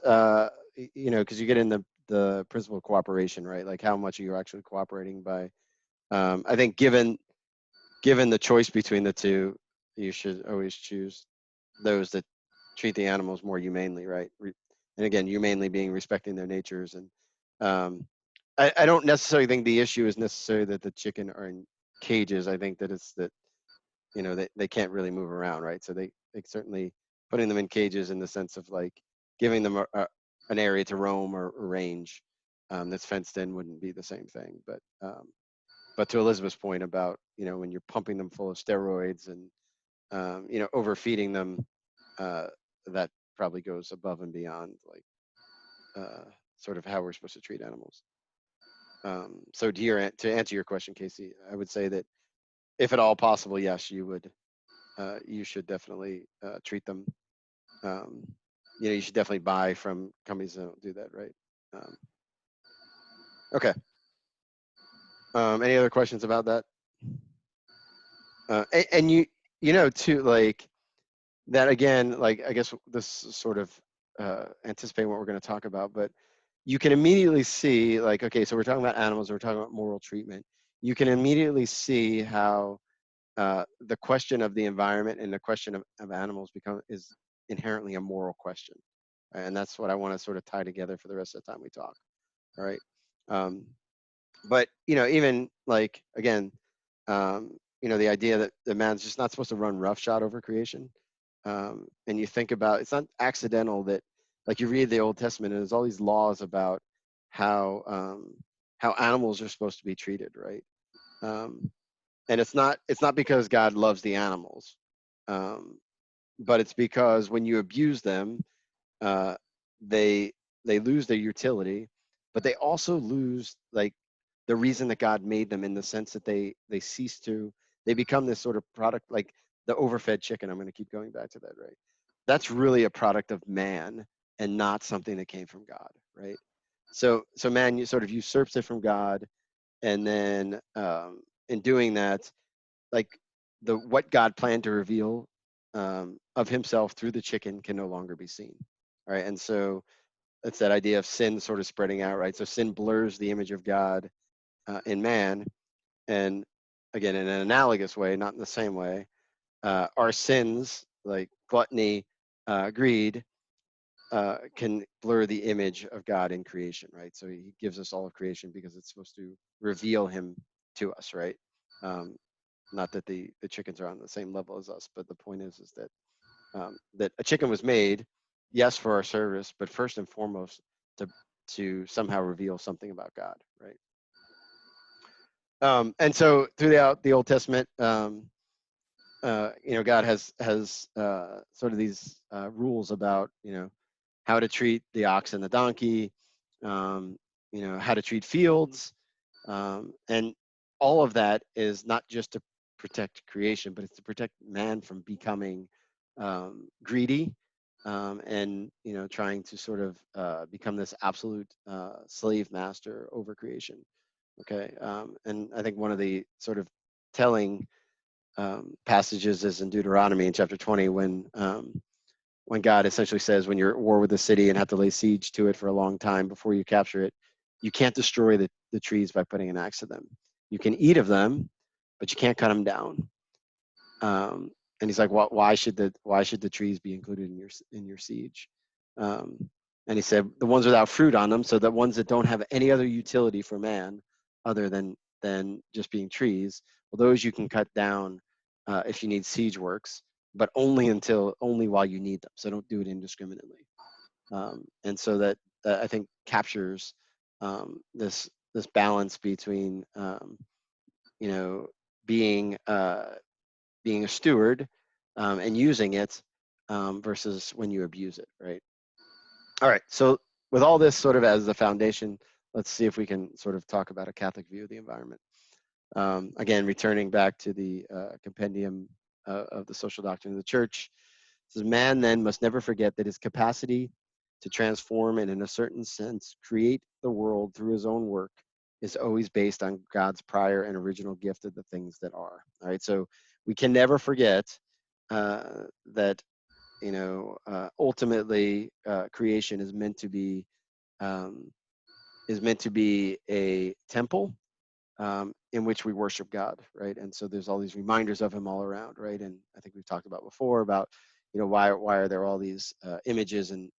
you know, because you get in the principle of cooperation, right? Like how much are you actually cooperating by? I think given the choice between the two, you should always choose those that treat the animals more humanely, right? And again, humanely being respecting their natures. And I don't necessarily think the issue is necessarily that the chicken are in cages. I think that it's that, you know, they can't really move around, right? So they certainly putting them in cages in the sense of like giving them an area to roam or range that's fenced in wouldn't be the same thing. But to Elizabeth's point about, you know, when you're pumping them full of steroids and you know, overfeeding them, that probably goes above and beyond like sort of how we're supposed to treat animals. So to answer your question, Casey, I would say that if at all possible, yes, you should definitely treat them. You know, you should definitely buy from companies that don't do that, right? Okay. Any other questions about that? And you know, too, like that again, like I guess this is sort of anticipating what we're going to talk about, but you can immediately see, like, okay, so we're talking about animals, we're talking about moral treatment. You can immediately see how the question of the environment and the question of animals is inherently a moral question. And that's what I want to sort of tie together for the rest of the time we talk. All right. But, you know, even like, again, you know, the idea that the man's just not supposed to run roughshod over creation. And you think about, it's not accidental that, like, you read the Old Testament and there's all these laws about how animals are supposed to be treated, right? And it's not because God loves the animals, but it's because when you abuse them, uh, they lose their utility, but they also lose like the reason that God made them, in the sense that they become this sort of product, like the overfed chicken. I'm going to keep going back to that, right? That's really a product of man and not something that came from God, right? So man, you sort of usurps it from God, and then in doing that, like what God planned to reveal of himself through the chicken can no longer be seen. All right. And so it's that idea of sin sort of spreading out, right? So sin blurs the image of God in man. And again, in an analogous way, not in the same way, our sins like gluttony, greed, can blur the image of God in creation, right? So he gives us all of creation because it's supposed to reveal him to us, right? Not that the chickens are on the same level as us, but the point is that that a chicken was made, yes, for our service, but first and foremost to somehow reveal something about God, right? And so throughout the Old Testament, you know, God has sort of these rules about, you know, how to treat the ox and the donkey, you know, how to treat fields, and all of that is not just to protect creation, but it's to protect man from becoming greedy, and, you know, trying to sort of become this absolute slave master over creation. Okay, and I think one of the sort of telling passages is in Deuteronomy in chapter 20, when God essentially says, when you're at war with a city and have to lay siege to it for a long time before you capture it, you can't destroy the trees by putting an axe to them. You can eat of them, but you can't cut them down. And he's like, why should the trees be included in your siege? And he said, the ones without fruit on them, so the ones that don't have any other utility for man other than just being trees, well, those you can cut down if you need siege works, but only while you need them. So don't do it indiscriminately. And so that I think captures this balance between you know, being a steward and using it versus when you abuse it, right? All right. So with all this sort of as the foundation, let's see if we can sort of talk about a Catholic view of the environment. Again, returning back to the compendium of the social doctrine of the Church, it says, man then must never forget that his capacity to transform and in a certain sense create the world through his own work is always based on God's prior and original gift of the things that are. All right, so we can never forget that ultimately creation is meant to be um, a temple in which we worship God, right? And so there's all these reminders of Him all around, right? And I think we've talked about before about why are there all these images and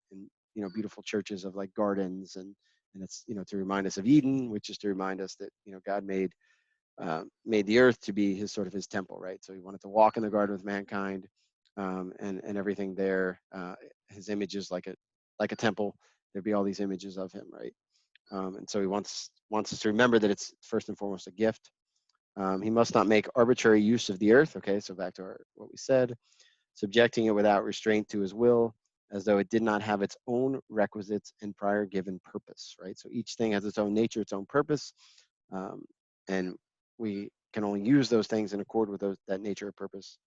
beautiful churches of like gardens and it's to remind us of Eden, which is to remind us that God made the earth to be his temple, right? So He wanted to walk in the garden with mankind, and everything there. His image is like a temple. There'd be all these images of Him, right? And so He wants us to remember that it's first and foremost a gift. He must not make arbitrary use of the earth. Okay, so back to what we said, subjecting it without restraint to His will, as though it did not have its own requisites and prior given purpose, right? So each thing has its own nature, its own purpose, and we can only use those things in accord with that nature or purpose.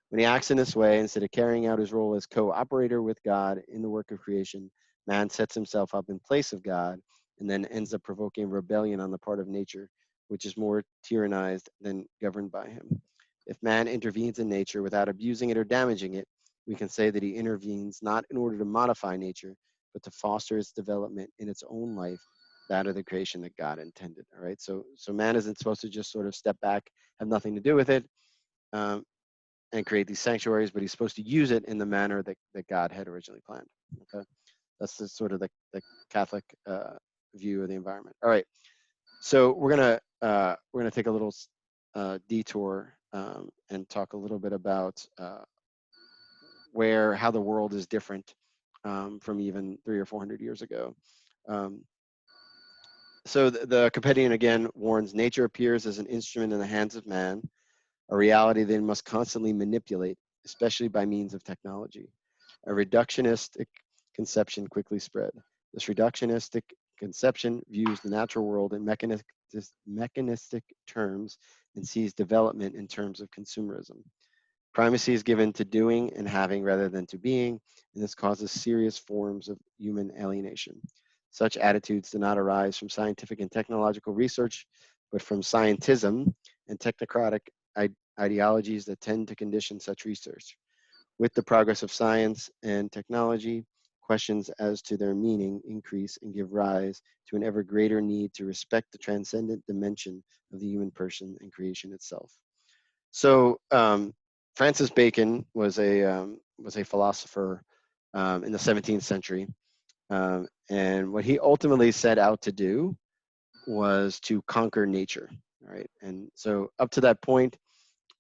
When he acts in this way, instead of carrying out his role as co-operator with God in the work of creation, man sets himself up in place of God and then ends up provoking rebellion on the part of nature, which is more tyrannized than governed by him. If man intervenes in nature without abusing it or damaging it, we can say that he intervenes not in order to modify nature, but to foster its development in its own life, that of the creation that God intended. All right, so man isn't supposed to just sort of step back, have nothing to do with it, and create these sanctuaries, but he's supposed to use it in the manner that God had originally planned. Okay, that's the sort of the Catholic view of the environment. All right, so we're gonna take a little detour and talk a little bit about how the world is different from even 300 or 400 years ago. So the Companion again warns, nature appears as an instrument in the hands of man, a reality they must constantly manipulate, especially by means of technology. A reductionistic conception quickly spread. This reductionistic conception views the natural world in mechanistic terms and sees development in terms of consumerism. Primacy is given to doing and having rather than to being, and this causes serious forms of human alienation. Such attitudes do not arise from scientific and technological research, but from scientism and technocratic ideologies that tend to condition such research. With the progress of science and technology, questions as to their meaning increase and give rise to an ever greater need to respect the transcendent dimension of the human person and creation itself. So Francis Bacon was a philosopher in the 17th century, and what he ultimately set out to do was to conquer nature. All right, and so up to that point,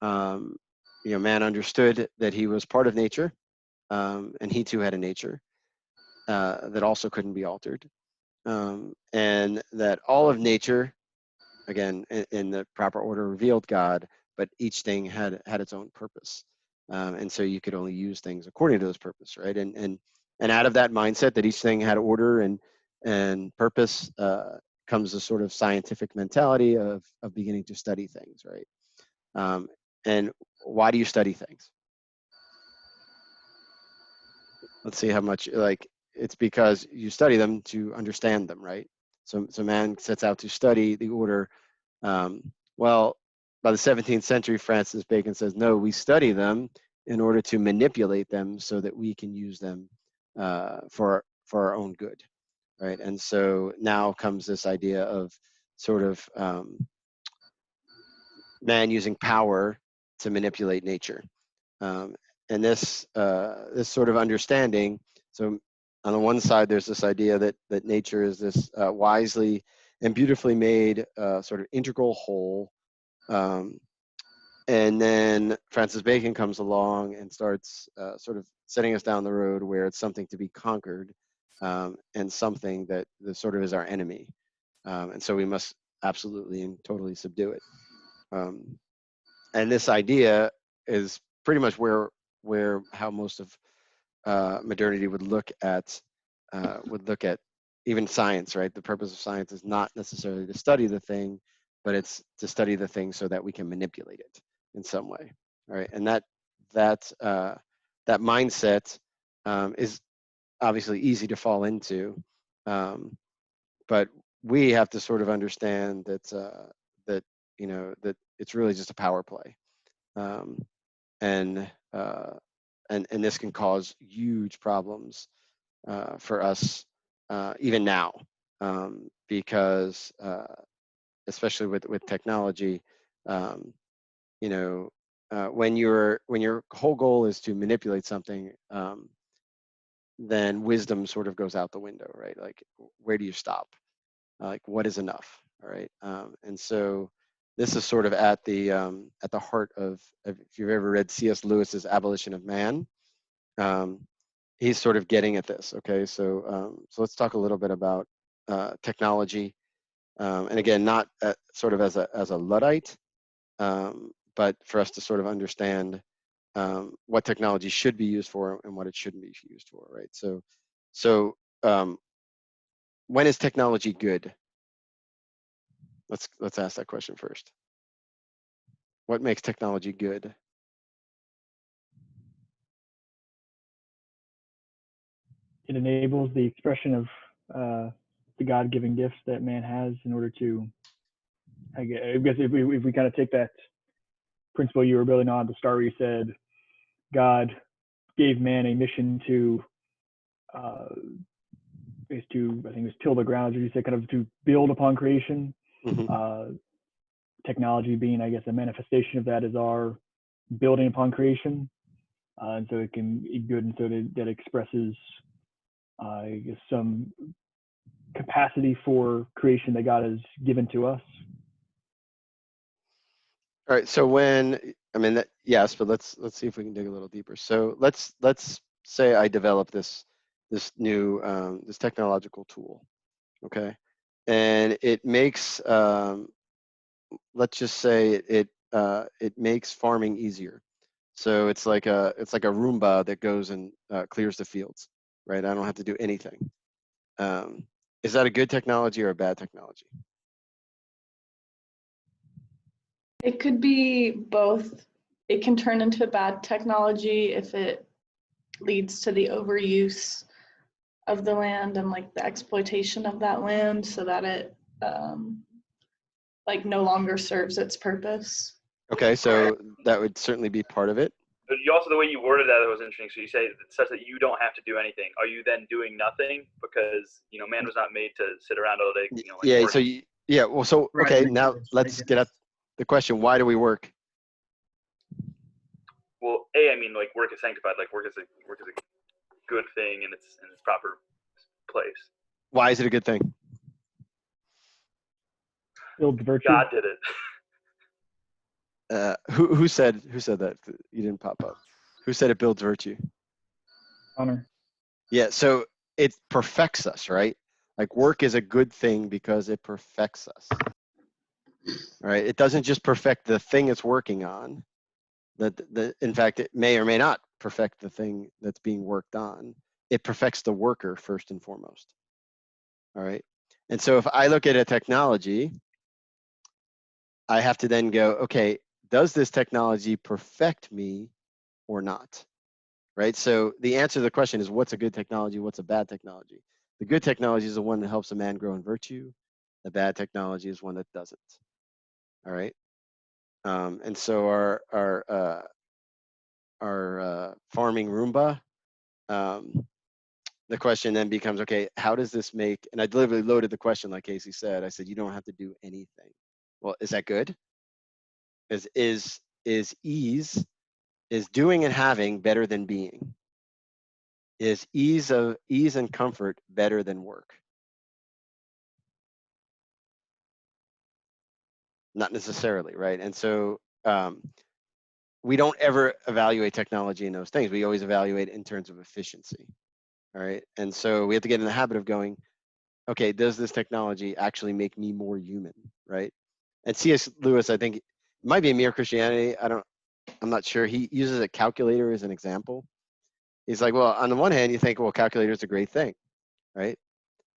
man understood that he was part of nature, and he too had a nature that also couldn't be altered, and that all of nature, again, in the proper order, revealed God, but each thing had its own purpose, and so you could only use things according to those purpose, right? And out of that mindset that each thing had order and purpose comes a sort of scientific mentality of beginning to study things, right? And why do you study things? Let's see how much, like, it's because you study them to understand them, right? So man sets out to study the order. Well, by the 17th century, Francis Bacon says, no, we study them in order to manipulate them so that we can use them for our own good, right? And so now comes this idea of sort of man using power to manipulate nature. And this sort of understanding, so on the one side, there's this idea that nature is this wisely and beautifully made sort of integral whole. And then Francis Bacon comes along and starts sort of setting us down the road where it's something to be conquered and something that sort of is our enemy. And so we must absolutely and totally subdue it. And this idea is pretty much how most of modernity would look at even science, right? The purpose of science is not necessarily to study the thing, but it's to study the thing so that we can manipulate it in some way, right? And that mindset is obviously easy to fall into, but we have to sort of understand that that it's really just a power play. and this can cause huge problems for us even now, because especially with technology, you know, when your whole goal is to manipulate something, then wisdom sort of goes out the window, right? Like, where do you stop? Like, what is enough? All right, and so this is sort of at the heart of if you've ever read C.S. Lewis's Abolition of Man. He's sort of getting at this. Okay, so let's talk a little bit about technology, and again, not sort of as a Luddite, but for us to sort of understand what technology should be used for and what it shouldn't be used for, right? So when is technology good? Let's ask that question first. What makes technology good? It enables the expression of the God-given gifts that man has in order to, I guess if we kind of take that principle you were building on at the start where you said God gave man a mission to, I think it was till the ground, as you said, kind of to build upon creation. Mm-hmm. Technology being, I guess, a manifestation of that is our building upon creation. And so it can be good, and so that expresses, I guess, some capacity for creation that God has given to us. All right. So yes, but let's see if we can dig a little deeper. So let's say I develop this new this technological tool, okay, and it makes let's just say it makes farming easier. So it's like a Roomba that goes and clears the fields, right? I don't have to do anything. Is that a good technology or a bad technology? It could be both. It can turn into bad technology if it leads to the overuse of the land and like the exploitation of that land so that it like no longer serves its purpose. Okay, so that would certainly be part of it. But you also, the way you worded that was interesting. So you say it's such that you don't have to do anything. Are you then doing nothing because man was not made to sit around all day? Like Yeah. work. So well, so okay. Now let's get at the question: why do we work? Well, I mean, like work is sanctified. Like work is a good thing in its proper place. Why is it a good thing? Build virtue. God did it. Who said that? You didn't pop up. Who said it builds virtue? Honor. Yeah. So it perfects us, right? Like work is a good thing because it perfects us. All right. It doesn't just perfect the thing it's working on. In fact, it may or may not perfect the thing that's being worked on. It perfects the worker first and foremost. All right. And so if I look at a technology, I have to then go, okay, does this technology perfect me or not? Right. So the answer to the question is, what's a good technology? What's a bad technology? The good technology is the one that helps a man grow in virtue. The bad technology is one that doesn't. All right. And so our farming Roomba, the question then becomes, okay, how does this make, and I deliberately loaded the question like Casey said. I said, you don't have to do anything. Well, is that good? Is ease, is doing and having better than being? Is ease and comfort better than work? Not necessarily, right? And so we don't ever evaluate technology in those things. We always evaluate in terms of efficiency. All right. And so we have to get in the habit of going, okay, does this technology actually make me more human, right? And C.S. Lewis, I think, it might be a Mere Christianity. I'm not sure. He uses a calculator as an example. He's like, well, on the one hand, you think, well, calculator is a great thing, right?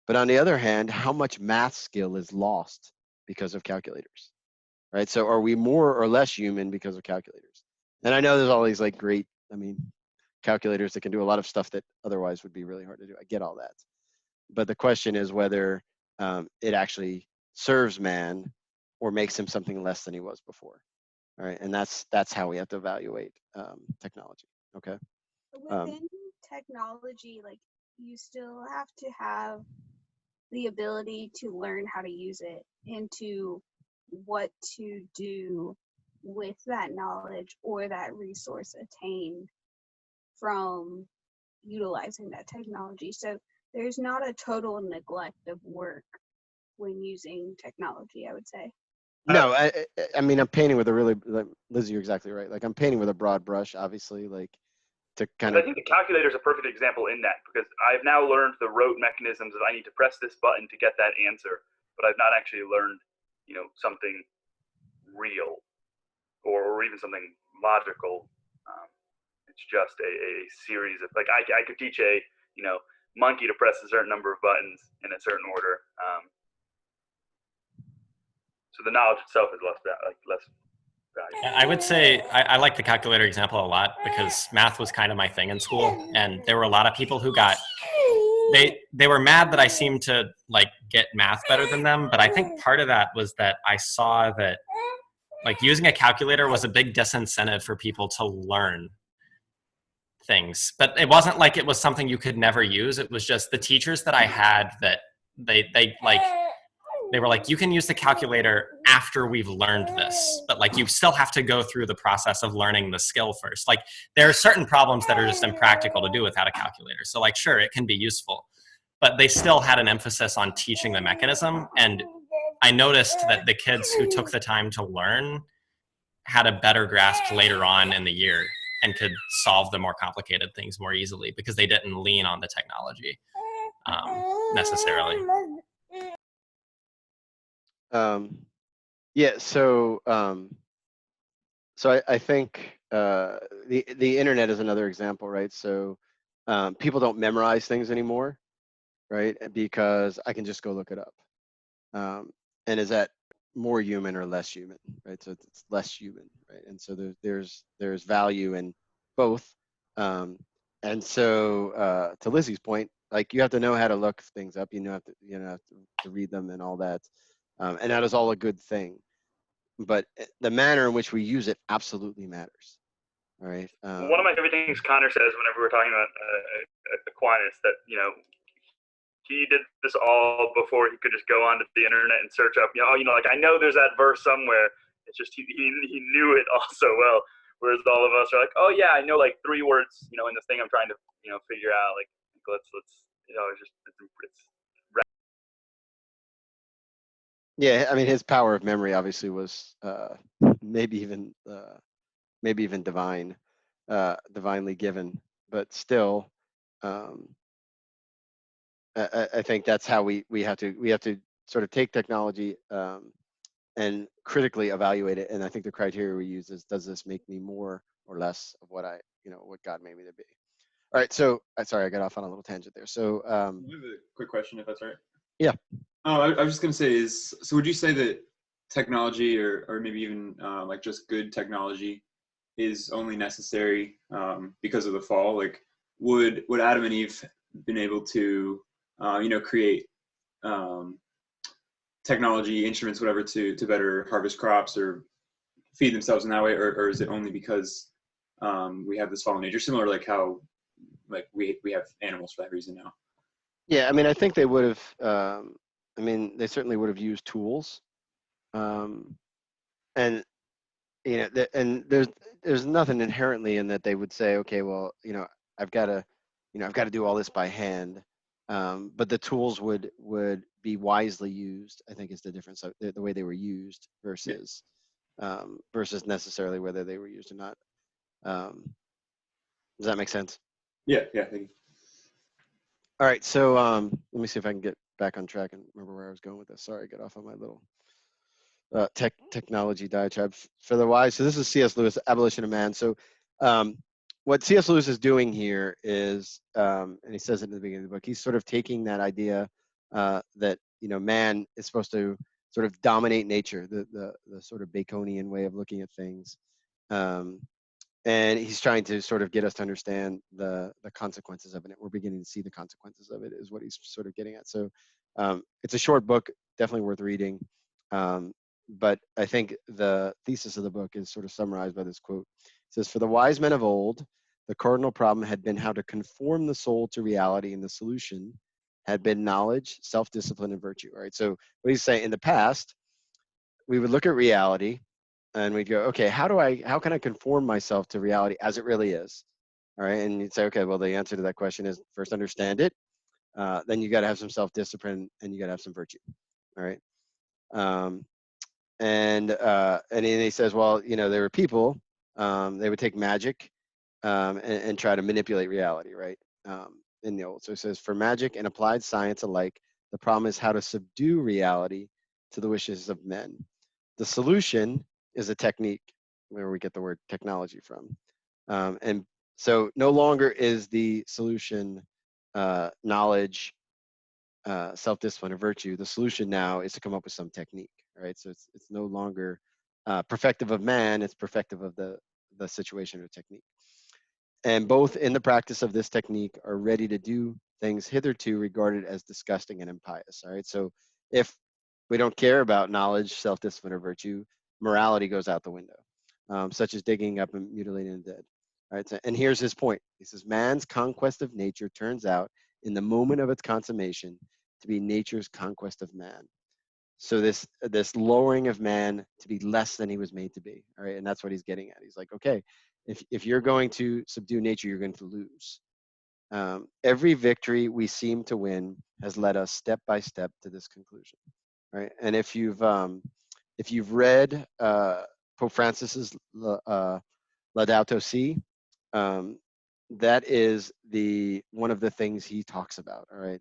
But on the other hand, how much math skill is lost because of calculators, right? So are we more or less human because of calculators? And I know there's all these like great, calculators that can do a lot of stuff that otherwise would be really hard to do. I get all that. But the question is whether it actually serves man or makes him something less than he was before. All right, and that's how we have to evaluate technology. Okay. Within technology, like you still have to have the ability to learn how to use it and to what to do with that knowledge or that resource attained from utilizing that technology. So there's not a total neglect of work when using technology, I would say. No, I mean, I'm painting with a really, like, Liz, you're exactly right. Like, I'm painting with a broad brush, obviously, like, to kind I of, think the calculator is a perfect example in that, because I've now learned the rote mechanisms of I need to press this button to get that answer, but I've not actually learned, something real or even something logical. It's just a series of, like, I could teach a monkey to press a certain number of buttons in a certain order. So the knowledge itself is less valuable. I would say I like the calculator example a lot because math was kind of my thing in school, and there were a lot of people who got they were mad that I seemed to like get math better than them. But I think part of that was that I saw that like using a calculator was a big disincentive for people to learn things. But it wasn't like it was something you could never use. It was just the teachers that I had that they were like, you can use the calculator after we've learned this, but like you still have to go through the process of learning the skill first. Like there are certain problems that are just impractical to do without a calculator. So like, sure, it can be useful, but they still had an emphasis on teaching the mechanism. And I noticed that the kids who took the time to learn had a better grasp later on in the year and could solve the more complicated things more easily because they didn't lean on the technology necessarily. Yeah, so I think the internet is another example, right? So people don't memorize things anymore, right? Because I can just go look it up. And is that more human or less human, right? So it's less human, right? And so there's value in both. And so to Lizzie's point, like you have to know how to look things up. Have to read them and all that. And that is all a good thing. But the manner in which we use it absolutely matters. All right. One of my favorite things Connor says whenever we're talking about Aquinas, that he did this all before he could just go onto the internet and search up. Like I know there's that verse somewhere. It's just he knew it all so well. Whereas all of us are like, oh yeah, I know like 3 words, in the thing I'm trying to figure out. Like let's it's Yeah, I mean, his power of memory obviously was maybe even divine, divinely given. But still, I think that's how we have to sort of take technology and critically evaluate it. And I think the criteria we use is, does this make me more or less of what what God made me to be? All right. So sorry, I got off on a little tangent there. So I have a quick question, if that's all right. Yeah. Oh, I was just gonna say so would you say that technology or maybe even like just good technology is only necessary because of the fall? Like would Adam and Eve been able to create technology, instruments, whatever, to better harvest crops or feed themselves in that way, or is it only because we have this fallen nature, similar like how like we have animals for that reason now? Yeah, I mean, I think they would have. I mean, they certainly would have used tools, and and there's nothing inherently in that they would say, okay, well, I've got to do all this by hand, but the tools would be wisely used. I think is the difference of the way they were used versus necessarily whether they were used or not. Does that make sense? Yeah, thank you. All right, so let me see if I can get back on track and remember where I was going with this. Sorry, I got off on my little technology diatribe for the wise. So this is C.S. Lewis, Abolition of Man. So what C.S. Lewis is doing here is, and he says it in the beginning of the book, he's sort of taking that idea that man is supposed to sort of dominate nature, the sort of Baconian way of looking at things, and he's trying to sort of get us to understand the consequences of it. We're beginning to see the consequences of it, is what he's sort of getting at. So it's a short book, definitely worth reading. but I think the thesis of the book is sort of summarized by this quote. It says, "For the wise men of old, the cardinal problem had been how to conform the soul to reality, and the solution had been knowledge, self-discipline, and virtue." All right. So what he's saying, in the past, we would look at reality and we'd go, okay, how can I conform myself to reality as it really is? All right. And you'd say, okay, well, the answer to that question is first understand it. Then you got to have some self-discipline and you got to have some virtue. All right. Um, and then he says, well, there were people, they would take magic and try to manipulate reality, right? In the old. So it says, for magic and applied science alike, the problem is how to subdue reality to the wishes of men. The solution is a technique, where we get the word technology from. And so no longer is the solution knowledge, self-discipline, or virtue. The solution now is to come up with some technique, right? So it's no longer perfective of man, it's perfective of the situation or technique. And both in the practice of this technique are ready to do things hitherto regarded as disgusting and impious. All right. So if we don't care about knowledge, self-discipline, or virtue, morality goes out the window, such as digging up and mutilating the dead. All right. So, and here's his point. He says, man's conquest of nature turns out in the moment of its consummation to be nature's conquest of man. So this lowering of man to be less than he was made to be. All right. And that's what he's getting at. He's like, okay, if you're going to subdue nature, you're going to lose. Every victory we seem to win has led us step by step to this conclusion, right? And if you've read Pope Francis's Laudato Si, that is one of the things he talks about. All right.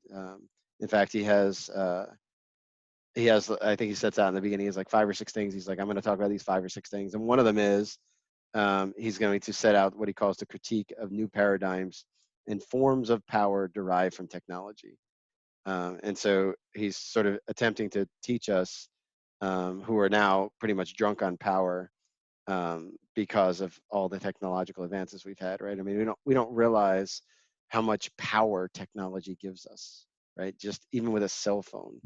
In fact, he has I think he sets out in the beginning, he's like 5 or 6 things. He's like, I'm going to talk about these 5 or 6 things, and one of them is he's going to set out what he calls the critique of new paradigms and forms of power derived from technology. And so he's sort of attempting to teach us, who are now pretty much drunk on power, because of all the technological advances we've had, right? I mean, we don't realize how much power technology gives us, right? Just even with a cell phone,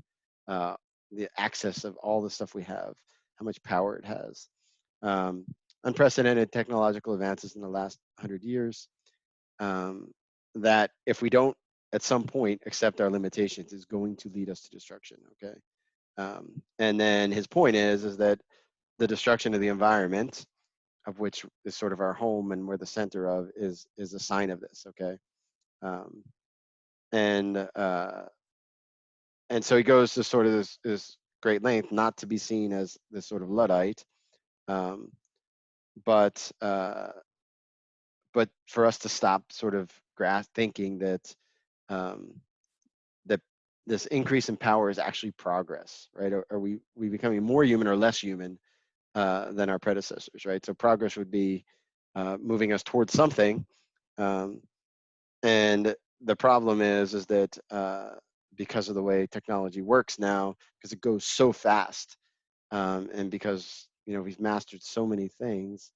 the access of all the stuff we have, how much power it has. Unprecedented technological advances in the last 100 years, that if we don't at some point accept our limitations, is going to lead us to destruction, okay? And then his point is that the destruction of the environment, of which is sort of our home and we're the center of, is a sign of this, okay? And so he goes to sort of this great length not to be seen as this sort of Luddite, but for us to stop sort of thinking that that this increase in power is actually progress, right? Are we becoming more human or less human than our predecessors, right? So progress would be moving us towards something, and the problem is that because of the way technology works now, because it goes so fast, and because we've mastered so many things,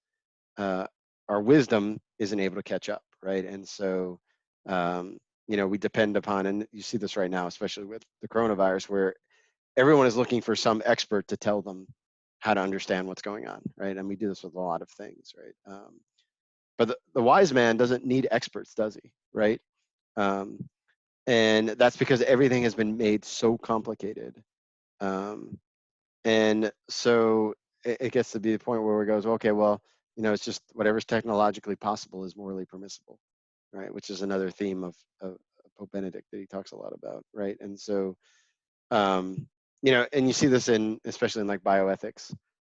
our wisdom isn't able to catch up, right? And so we depend upon, and you see this right now, especially with the coronavirus, where everyone is looking for some expert to tell them how to understand what's going on, right? And we do this with a lot of things, right? But the wise man doesn't need experts, does he? Right? And that's because everything has been made so complicated. And so it gets to be the point where it goes, okay, well, it's just whatever's technologically possible is morally permissible, right? Which is another theme of Pope Benedict that he talks a lot about, right? And so, and you see this especially in like bioethics.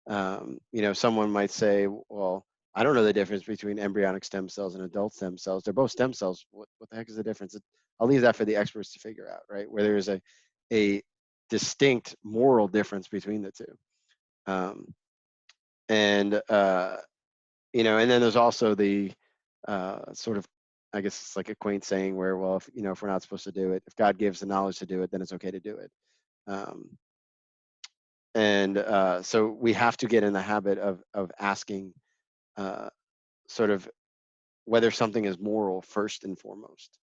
Someone might say, well, I don't know the difference between embryonic stem cells and adult stem cells. They're both stem cells. What the heck is the difference? I'll leave that for the experts to figure out, right? Where there is a distinct moral difference between the two. And then there's also the sort of, I guess it's like a quaint saying where, well, if we're not supposed to do it, if God gives the knowledge to do it, then it's okay to do it. So we have to get in the habit of asking sort of whether something is moral first and foremost.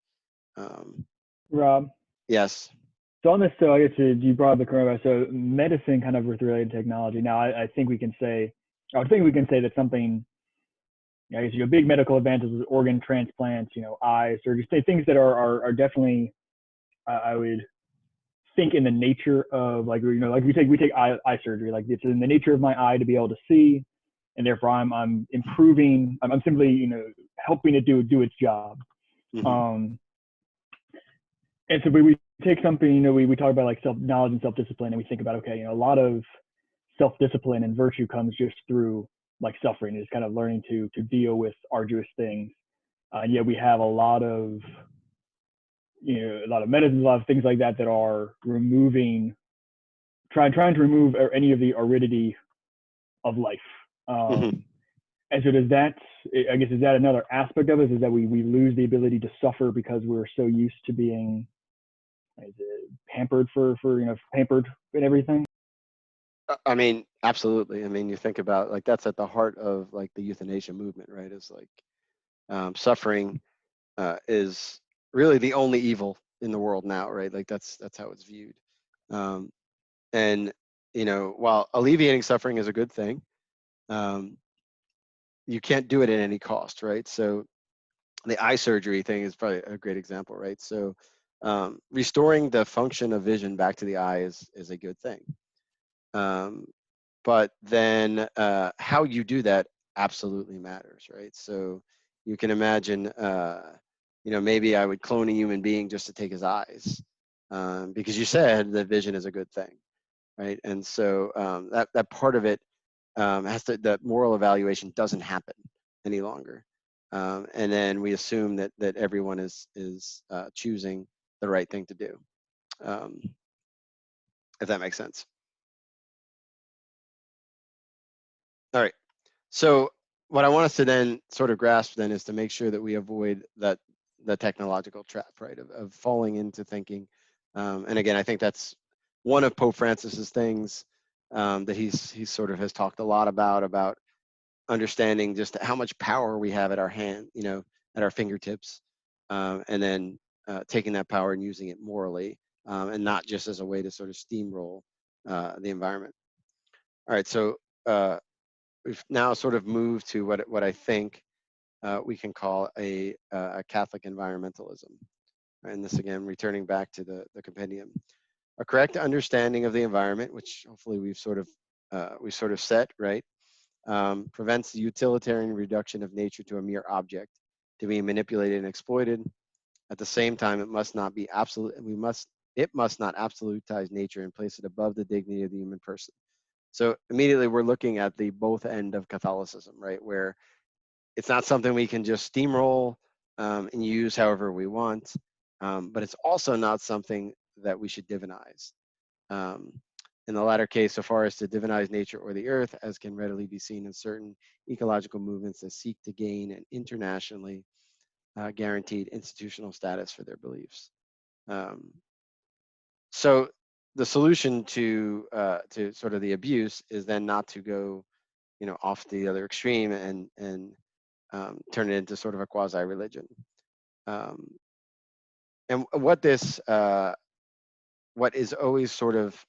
Rob, Yes. So on this, so I guess you brought up the coronavirus. So medicine kind of with related to technology. Now I think we can say, that something, I guess, big medical advances with organ transplants, eye surgery, say things that are definitely, I would think in the nature of like, like we take eye surgery, like it's in the nature of my eye to be able to see, and therefore I'm improving, I'm simply, helping it do its job. Mm-hmm. And so we take something, we talk about like self-knowledge and self-discipline, and we think about, okay, a lot of self-discipline and virtue comes just through like suffering. It's kind of learning to deal with arduous things. And yet we have a lot of, a lot of medicines, a lot of things like that that are trying to remove any of the aridity of life. Mm-hmm. And so is that another aspect of it, is that we lose the ability to suffer because we're so used to being pampered pampered and everything? I mean, absolutely. I mean, you think about like that's at the heart of like the euthanasia movement, right? Is like suffering is really the only evil in the world now, right? Like that's how it's viewed. Um, and while alleviating suffering is a good thing, um, you can't do it at any cost, right? So the eye surgery thing is probably a great example, right? So restoring the function of vision back to the eye is a good thing. But then how you do that absolutely matters, right? So you can imagine, maybe I would clone a human being just to take his eyes, because you said that vision is a good thing, right? And so that part of it that moral evaluation doesn't happen any longer, and then we assume that everyone is choosing the right thing to do, um, if that makes sense. All right. So what I want us to then sort of grasp then is to make sure that we avoid the technological trap, right, of falling into thinking. And again, I think that's one of Pope Francis's things that he's sort of has talked a lot about understanding just how much power we have at our hand, at our fingertips, and then taking that power and using it morally, and not just as a way to sort of steamroll the environment. All right, so we've now sort of moved to what I think we can call a Catholic environmentalism. And this again, returning back to the compendium. A correct understanding of the environment, which hopefully we've sort of set, right, prevents the utilitarian reduction of nature to a mere object, to be manipulated and exploited. At the same time, it must not be absolute. It must not absolutize nature and place it above the dignity of the human person. So immediately we're looking at the both end of Catholicism, right, where it's not something we can just steamroll and use however we want, but it's also not something that we should divinize. In the latter case, so far as to divinize nature or the earth, as can readily be seen in certain ecological movements that seek to gain an internationally guaranteed institutional status for their beliefs. So the solution to sort of the abuse is then not to go, off the other extreme and turn it into sort of a quasi-religion. And what is always sort of,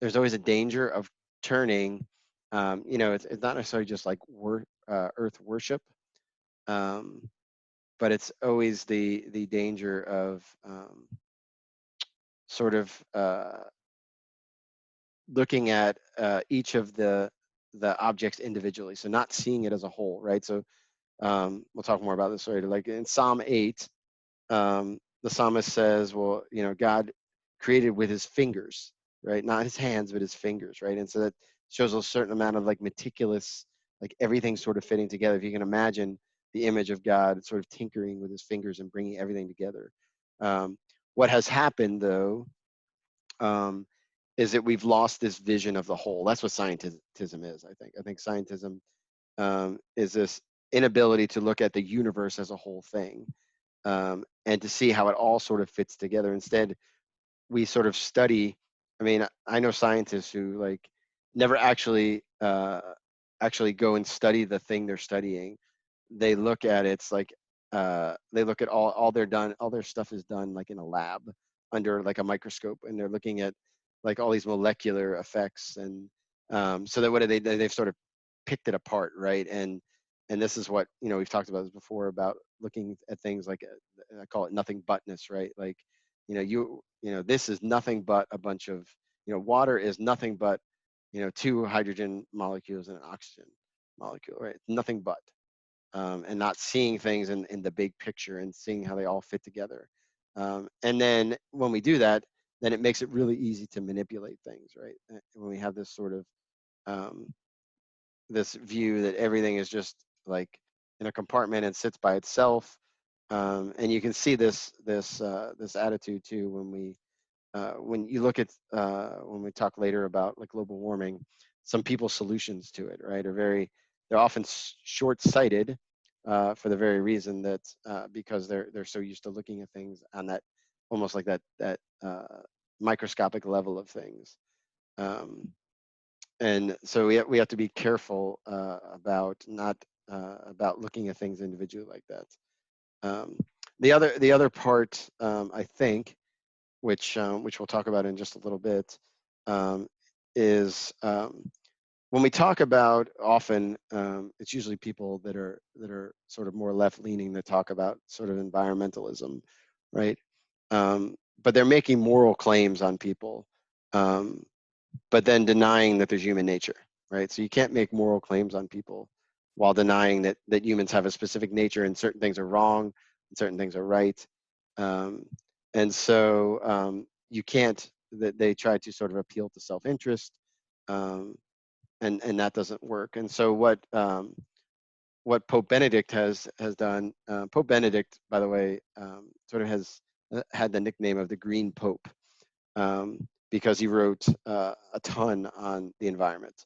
there's always a danger of turning, it's not necessarily just like earth worship, but it's always the danger of sort of looking at each of the objects individually, so not seeing it as a whole, right? So we'll talk more about this later. Like in Psalm 8, the psalmist says, well, God created with his fingers, right? Not his hands, but his fingers, right? And so that shows a certain amount of like meticulous, like everything sort of fitting together. If you can imagine the image of God sort of tinkering with his fingers and bringing everything together. What has happened though, is that we've lost this vision of the whole. That's what scientism is, I think. I think scientism is this inability to look at the universe as a whole thing, and to see how it all sort of fits together. Instead, we sort of study. I mean, I know scientists who like never actually go and study the thing they're studying. They look at it's like they look at all their stuff is done like in a lab, under like a microscope, and they're looking at like all these molecular effects, and so that what do they've sort of picked it apart, right? And this is what, you know, we've talked about this before about looking at things like I call it nothing butness, right? Like, you know, this is nothing but a bunch of, you know, water is nothing but, you know, 2 hydrogen molecules and an oxygen molecule, right? Nothing but, and not seeing things in the big picture and seeing how they all fit together. And then when we do that, then it makes it really easy to manipulate things, right? When we have this sort of this view that everything is just like in a compartment and sits by itself, and you can see this attitude too when you look at when we talk later about like global warming. Some people's solutions to it, right, they're often short-sighted, for the very reason that because they're so used to looking at things on that almost like that microscopic level of things. And so we have to be careful about not about looking at things individually like that. The other part, I think, which we'll talk about in just a little bit, is when we talk about often, it's usually people that are sort of more left-leaning that talk about sort of environmentalism, right? But they're making moral claims on people, but then denying that there's human nature, right? So you can't make moral claims on people while denying that humans have a specific nature and certain things are wrong and certain things are right. And so you can't, that they try to sort of appeal to self-interest, and that doesn't work. And so what Pope Benedict has done, Pope Benedict, by the way, sort of has had the nickname of the Green Pope, because he wrote a ton on the environment.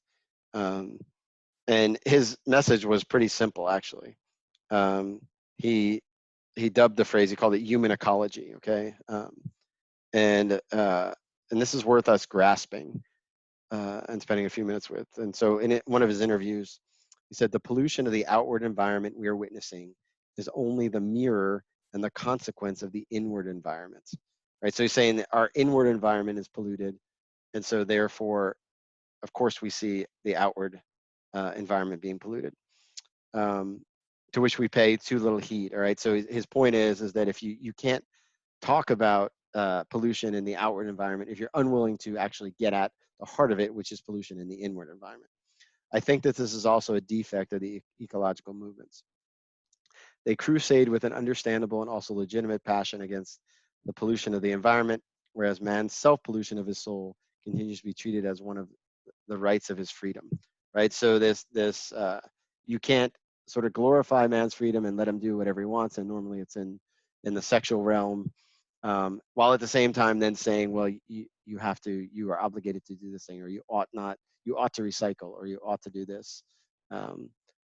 And his message was pretty simple, actually. He dubbed the phrase, he called it human ecology, okay? And this is worth us grasping and spending a few minutes with. And so in one of his interviews, he said, the pollution of the outward environment we are witnessing is only the mirror and the consequence of the inward environment, right? So he's saying that our inward environment is polluted, and so therefore, of course, we see the outward environment being polluted, to which we pay too little heed, all right? So his point is that if you can't talk about pollution in the outward environment if you're unwilling to actually get at the heart of it, which is pollution in the inward environment. I think that this is also a defect of the ecological movements. They crusade with an understandable and also legitimate passion against the pollution of the environment, whereas man's self-pollution of his soul continues to be treated as one of the rights of his freedom, right? So you can't sort of glorify man's freedom and let him do whatever he wants, and normally it's in the sexual realm, while at the same time then saying, well, you are obligated to do this thing, or you ought to recycle, or you ought to do this. So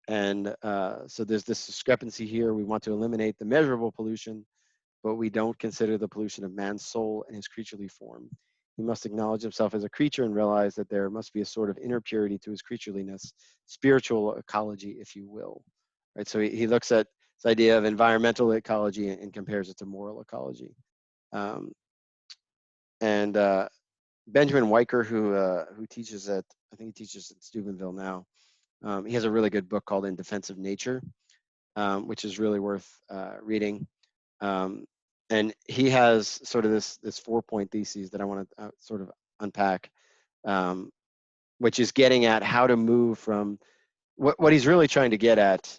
there's this discrepancy here. We want to eliminate the measurable pollution, but we don't consider the pollution of man's soul and his creaturely form. He must acknowledge himself as a creature and realize that there must be a sort of inner purity to his creatureliness, spiritual ecology, if you will. Right? So he looks at this idea of environmental ecology and compares it to moral ecology. Benjamin Weicker, who teaches I think he teaches at Steubenville now, he has a really good book called In Defense of Nature, which is really worth reading. And he has sort of this 4-point thesis that I want to sort of unpack, which is getting at how to move from what he's really trying to get at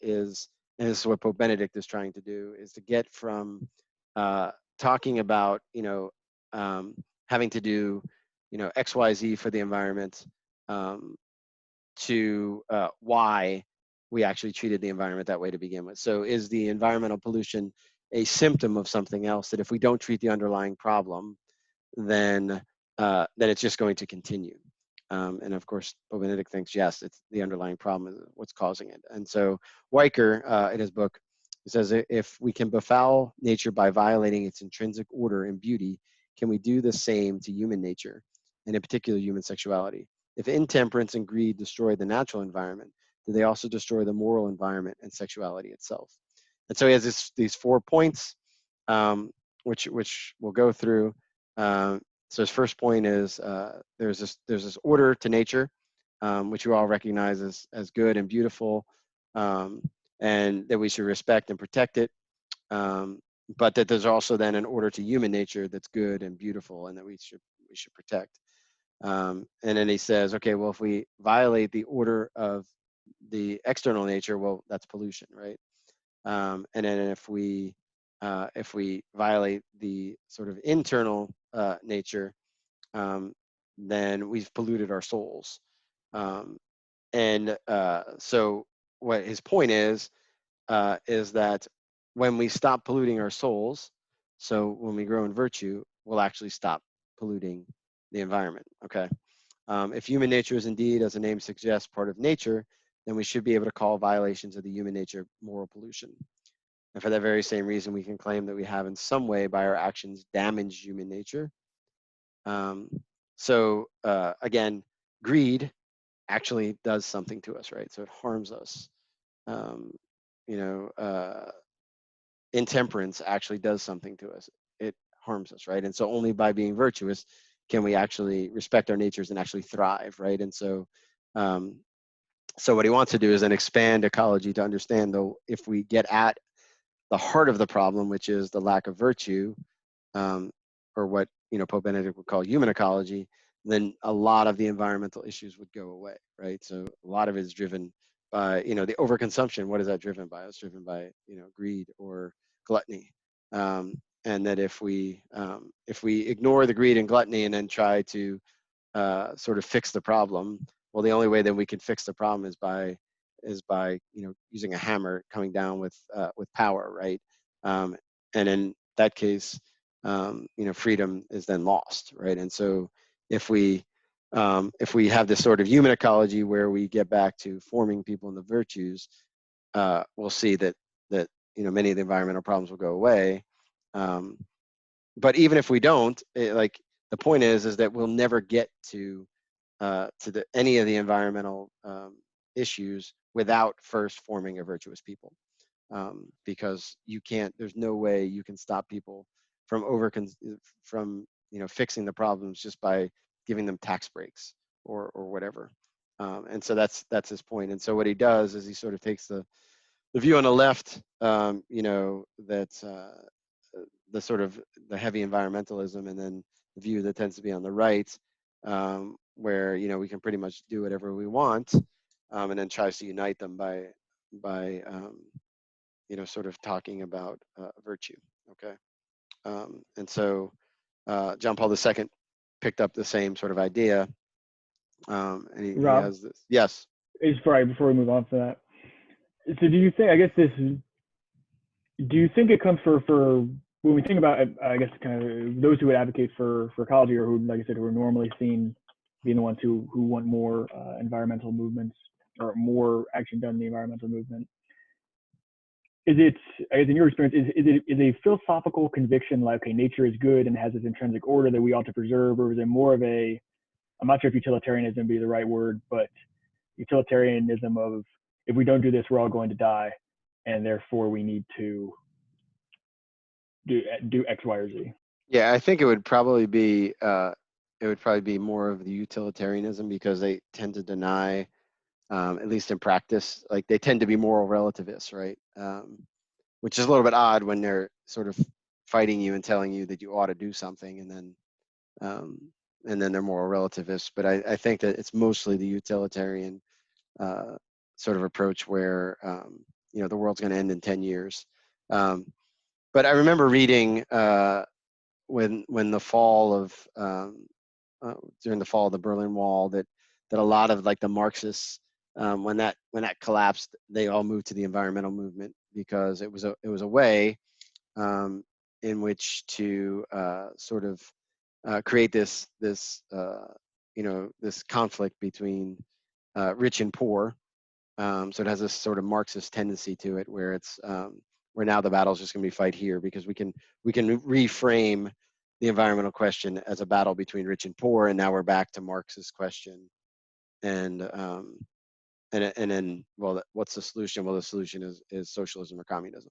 is, and this is what Pope Benedict is trying to do, is to get from talking about, having to do, XYZ for the environment, to why we actually treated the environment that way to begin with. So is the environmental pollution a symptom of something else, that if we don't treat the underlying problem, then it's just going to continue? And of course, Pope Benedict thinks, yes, it's the underlying problem is what's causing it. And so Weicker, in his book, he says, if we can befoul nature by violating its intrinsic order and beauty, can we do the same to human nature, and in particular human sexuality? If intemperance and greed destroy the natural environment, do they also destroy the moral environment and sexuality itself? And so he has these 4 points. which we'll go through. So his first point is there's this order to nature, which you all recognize as good and beautiful, and that we should respect and protect it. But that there's also then an order to human nature that's good and beautiful, and that we should protect. And then he says, okay, well, if we violate the order of the external nature, well, that's pollution, right? And then if we violate the sort of internal nature, then we've polluted our souls. And so what his point is that when we stop polluting our souls, so when we grow in virtue, we'll actually stop polluting the environment, okay? If human nature is indeed, as the name suggests, part of nature, then we should be able to call violations of the human nature moral pollution. And for that very same reason, we can claim that we have in some way by our actions damaged human nature. So again, greed actually does something to us, right? So it harms us. Intemperance actually does something to us. It harms us, right? And so only by being virtuous can we actually respect our natures and actually thrive, right? And so so what he wants to do is then expand ecology to understand, though, if we get at the heart of the problem, which is the lack of virtue, or what Pope Benedict would call human ecology, then a lot of the environmental issues would go away, right? So a lot of it is driven by the overconsumption. What is that driven by? It's driven by greed or gluttony, and that if we ignore the greed and gluttony and then try to sort of fix the problem, well, the only way that we can fix the problem is by using a hammer coming down with power, right? And in that case, freedom is then lost, right? And so if we have this sort of human ecology where we get back to forming people in the virtues, we'll see that many of the environmental problems will go away. But even if we don't, the point is that we'll never get to any of the environmental issues without first forming a virtuous people, because there's no way you can stop people from fixing the problems just by giving them tax breaks or whatever. And so that's his point. And so what he does is he sort of takes the view on the left, that the sort of the heavy environmentalism, and then the view that tends to be on the right, where we can pretty much do whatever we want, and then tries to unite them by sort of talking about virtue. Okay, and so John Paul II picked up the same sort of idea, and he has this. Yes. Before we move on to that, so do you think? I guess do you think it comes for when we think about, I guess, kind of those who would advocate for ecology, or who, like I said, who are normally seen being the ones who want more environmental movements or more action done in the environmental movement? Is it, I guess, in your experience, is a philosophical conviction like, okay, nature is good and has its intrinsic order that we ought to preserve, or is it more of a, I'm not sure if utilitarianism be the right word, but utilitarianism of, if we don't do this, we're all going to die, and therefore we need to do X, Y, or Z? Yeah, I think it would probably be more of the utilitarianism, because they tend to deny, at least in practice, like they tend to be moral relativists, right? Which is a little bit odd when they're sort of fighting you and telling you that you ought to do something, and then they're moral relativists. But I think that it's mostly the utilitarian sort of approach where the world's going to end in 10 years. But I remember reading when the fall of during the fall of the Berlin Wall, that a lot of the Marxists, when that collapsed, they all moved to the environmental movement, because it was a way in which to sort of create this conflict between rich and poor. So it has this sort of Marxist tendency to it, where it's where now the battle's just going to be fight here, because we can reframe the environmental question as a battle between rich and poor, and now we're back to Marx's question. And then, well, what's the solution? Well, the solution is socialism or communism,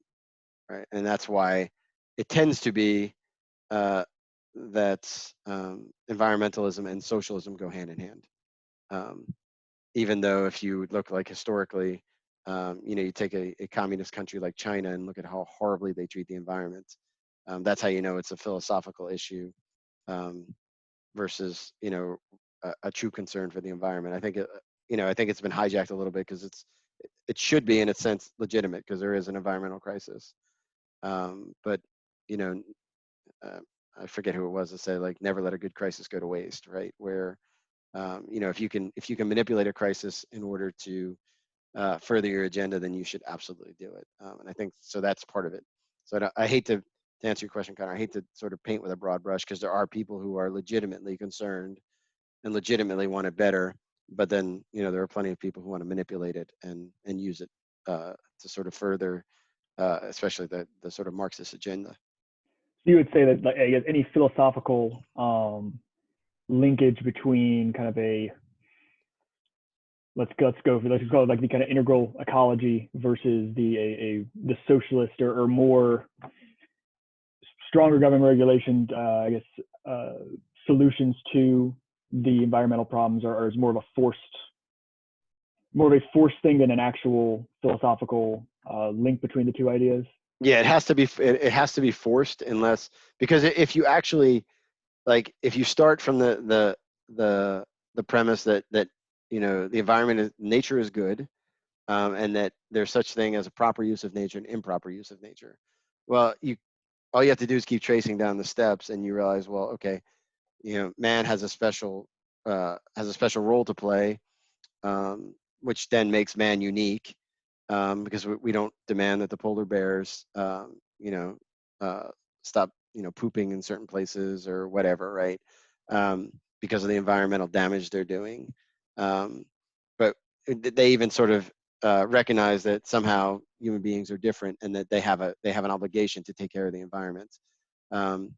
right? And that's why it tends to be that environmentalism and socialism go hand in hand. Even though if you look like historically, you take a communist country like China and look at how horribly they treat the environment. That's how you know it's a philosophical issue versus a true concern for the environment. I think I think it's been hijacked a little bit because it should be in a sense legitimate because there is an environmental crisis. But you know, I forget who it was that said like never let a good crisis go to waste, right? Where if you can manipulate a crisis in order to further your agenda, then you should absolutely do it. And I think so that's part of it. So I hate to answer your question, Connor. I hate to sort of paint with a broad brush because there are people who are legitimately concerned and legitimately want it better, but then there are plenty of people who want to manipulate it and use it to sort of further, especially the sort of Marxist agenda. So you would say that, like, I guess, any philosophical linkage between kind of let's call it like the kind of integral ecology versus the socialist or more stronger government regulations, I guess, solutions to the environmental problems is more of a forced thing than an actual philosophical link between the two ideas. Yeah, it has to be forced because if you actually like if you start from the premise that the environment nature is good, and that there's such thing as a proper use of nature and improper use of nature. Well, all you have to do is keep tracing down the steps, and you realize, well, okay, man has a special role to play, which then makes man unique, because we don't demand that the polar bears, stop, pooping in certain places or whatever, right? Because of the environmental damage they're doing. But they even sort of recognize that somehow human beings are different and that they have an obligation to take care of the environment. And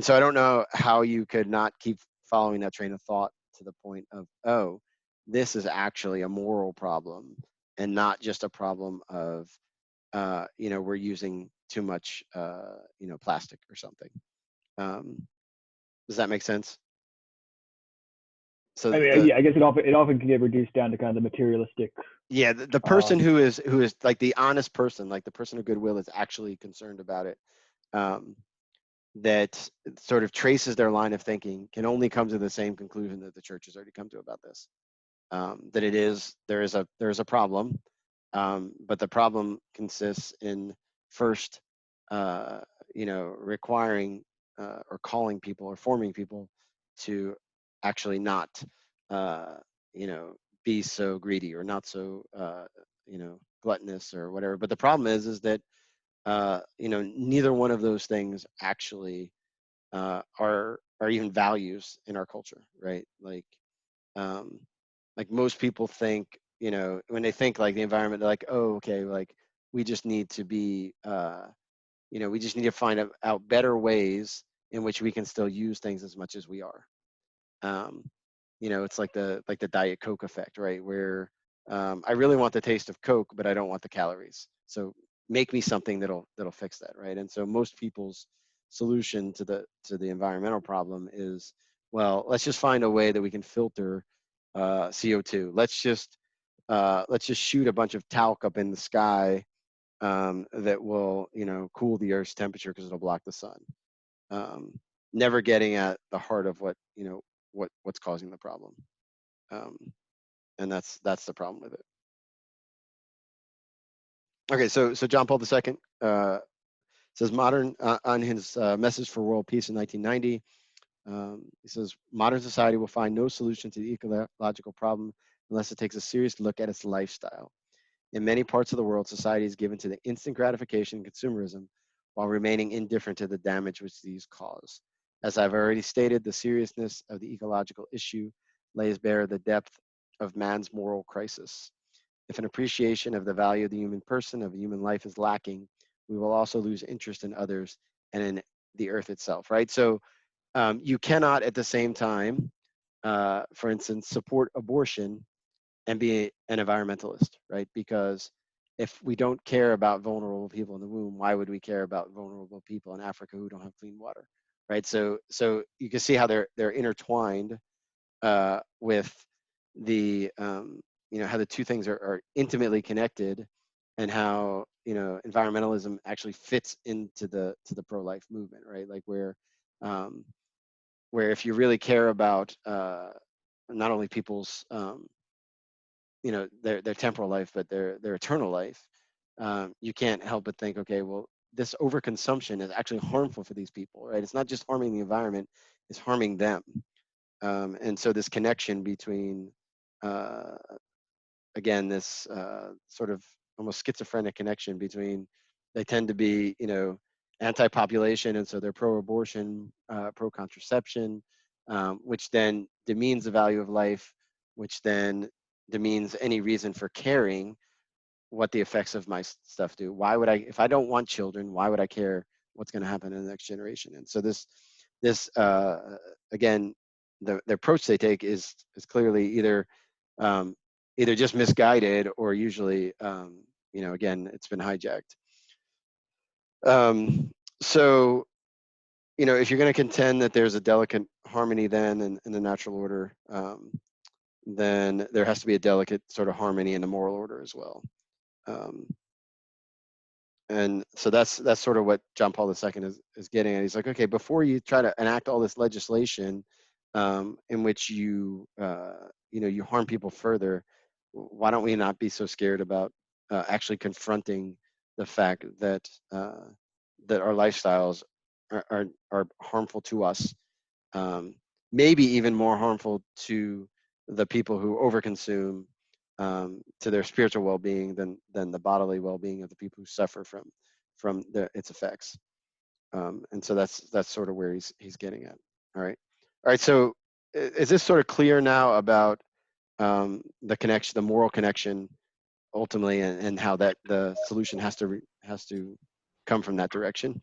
so I don't know how you could not keep following that train of thought to the point of, oh, this is actually a moral problem and not just a problem of, we're using too much, plastic or something. Does that make sense? So I mean, yeah, I guess it often can get reduced down to kind of the materialistic. Yeah, the person who is like the honest person, like the person of goodwill, is actually concerned about it. That sort of traces their line of thinking can only come to the same conclusion that the church has already come to about this. That there is a problem, but the problem consists in first, requiring or calling people or forming people to actually not, be so greedy or not so, gluttonous or whatever. But the problem is that neither one of those things actually are even values in our culture, right? Like most people think, when they think like the environment, they're like, oh, okay, like we just need to be, we just need to find out better ways in which we can still use things as much as we are. It's like the Diet Coke effect, right? Where I really want the taste of Coke, but I don't want the calories. So make me something that'll fix that, right? And so most people's solution to the environmental problem is, well, let's just find a way that we can filter CO2. Let's just shoot a bunch of talc up in the sky that will, cool the Earth's temperature because it'll block the sun. Never getting at the heart of what's causing the problem. And that's the problem with it. Okay, so John Paul II says on his message for world peace in 1990. He says modern society will find no solution to the ecological problem unless it takes a serious look at its lifestyle. In many parts of the world, society is given to the instant gratification and consumerism while remaining indifferent to the damage which these cause. As I've already stated, the seriousness of the ecological issue lays bare the depth of man's moral crisis. If an appreciation of the value of the human person, of human life is lacking, we will also lose interest in others and in the earth itself, right? So you cannot at the same time, for instance, support abortion and be an environmentalist, right? Because if we don't care about vulnerable people in the womb, why would we care about vulnerable people in Africa who don't have clean water, right? So you can see how they're intertwined with the how the two things are intimately connected, and how environmentalism actually fits into the pro-life movement, right? Like where if you really care about not only people's their temporal life, but their eternal life, you can't help but think, okay, well, this overconsumption is actually harmful for these people, right? It's not just harming the environment, it's harming them. And so this connection between again, this sort of almost schizophrenic connection between, they tend to be anti-population, and so they're pro-abortion, pro-contraception, which then demeans the value of life, which then demeans any reason for caring what the effects of my stuff do. Why would I, if I don't want children, why would I care what's going to happen in the next generation? And so this again, the approach they take is clearly either just misguided, or usually again, it's been hijacked. So if you're going to contend that there's a delicate harmony then in the natural order, then there has to be a delicate sort of harmony in the moral order as well. And so that's sort of what John Paul II is getting at. He's like, okay, before you try to enact all this legislation in which you harm people further, why don't we not be so scared about actually confronting the fact that that our lifestyles are harmful to us, maybe even more harmful to the people who overconsume, to their spiritual well-being than the bodily well-being of the people who suffer from its effects. And so that's sort of where he's getting at. All right. So is this sort of clear now about the connection, the moral connection, ultimately, and how that the solution has to come from that direction?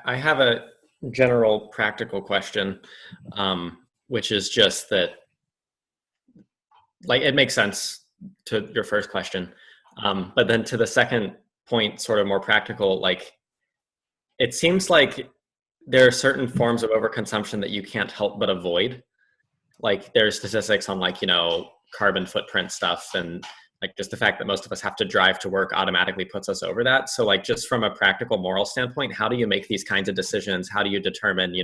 I have a general practical question, which is just that, like, it makes sense to your first question, but then to the second point, sort of more practical, like, it seems like there are certain forms of overconsumption that you can't help but avoid. Like, there's statistics on, like, carbon footprint stuff, and like just the fact that most of us have to drive to work automatically puts us over that. So, like, just from a practical moral standpoint, how do you make these kinds of decisions? How do you determine,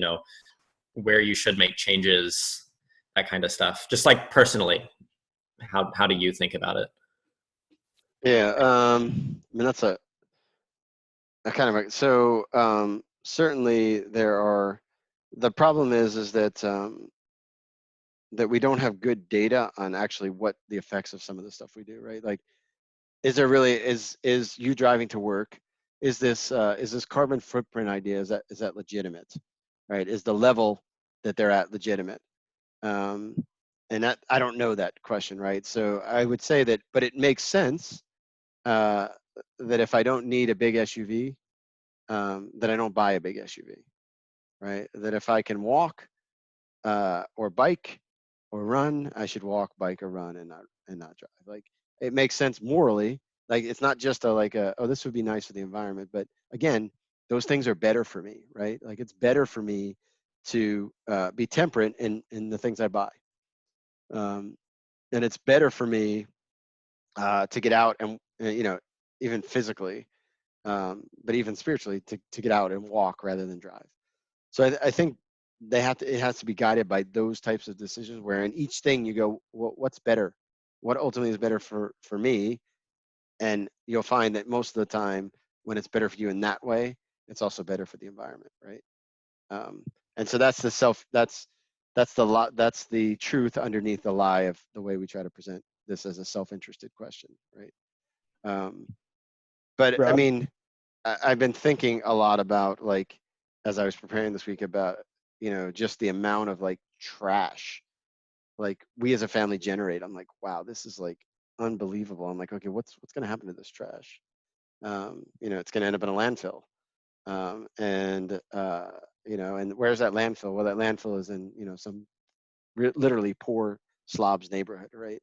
where you should make changes, that kind of stuff? Just like personally, how do you think about it? Yeah, I mean, that's a kind of so certainly there are, the problem is that that we don't have good data on actually what the effects of some of the stuff we do, right? Like, is there really, is you driving to work, is this carbon footprint idea, is that legitimate, right? Is the level that they're at legitimate? And that, I don't know that question, right? So I would say that, but it makes sense that if I don't need a big SUV, that I don't buy a big SUV, right? That if I can walk or bike or run, I should walk, bike, or run, and not drive. Like, it makes sense morally. Like, it's not just oh, this would be nice for the environment, but again, those things are better for me, right? Like, it's better for me to be temperate in the things I buy, and it's better for me to get out and even physically, but even spiritually, to get out and walk rather than drive. So I think it has to be guided by those types of decisions, where in each thing you go, well, what's better? What ultimately is better for me? And you'll find that most of the time, when it's better for you in that way, it's also better for the environment, right? And so that's that's the truth underneath the lie of the way we try to present this as a self-interested question, right? But Rob? I mean, I've been thinking a lot about, like, as I was preparing this week, about just the amount of, like, trash, like, we as a family generate. I'm like, wow, this is, like, unbelievable. I'm like, okay, what's going to happen to this trash? It's going to end up in a landfill, and and where's that landfill? Well, that landfill is in some literally poor Slav's neighborhood, right?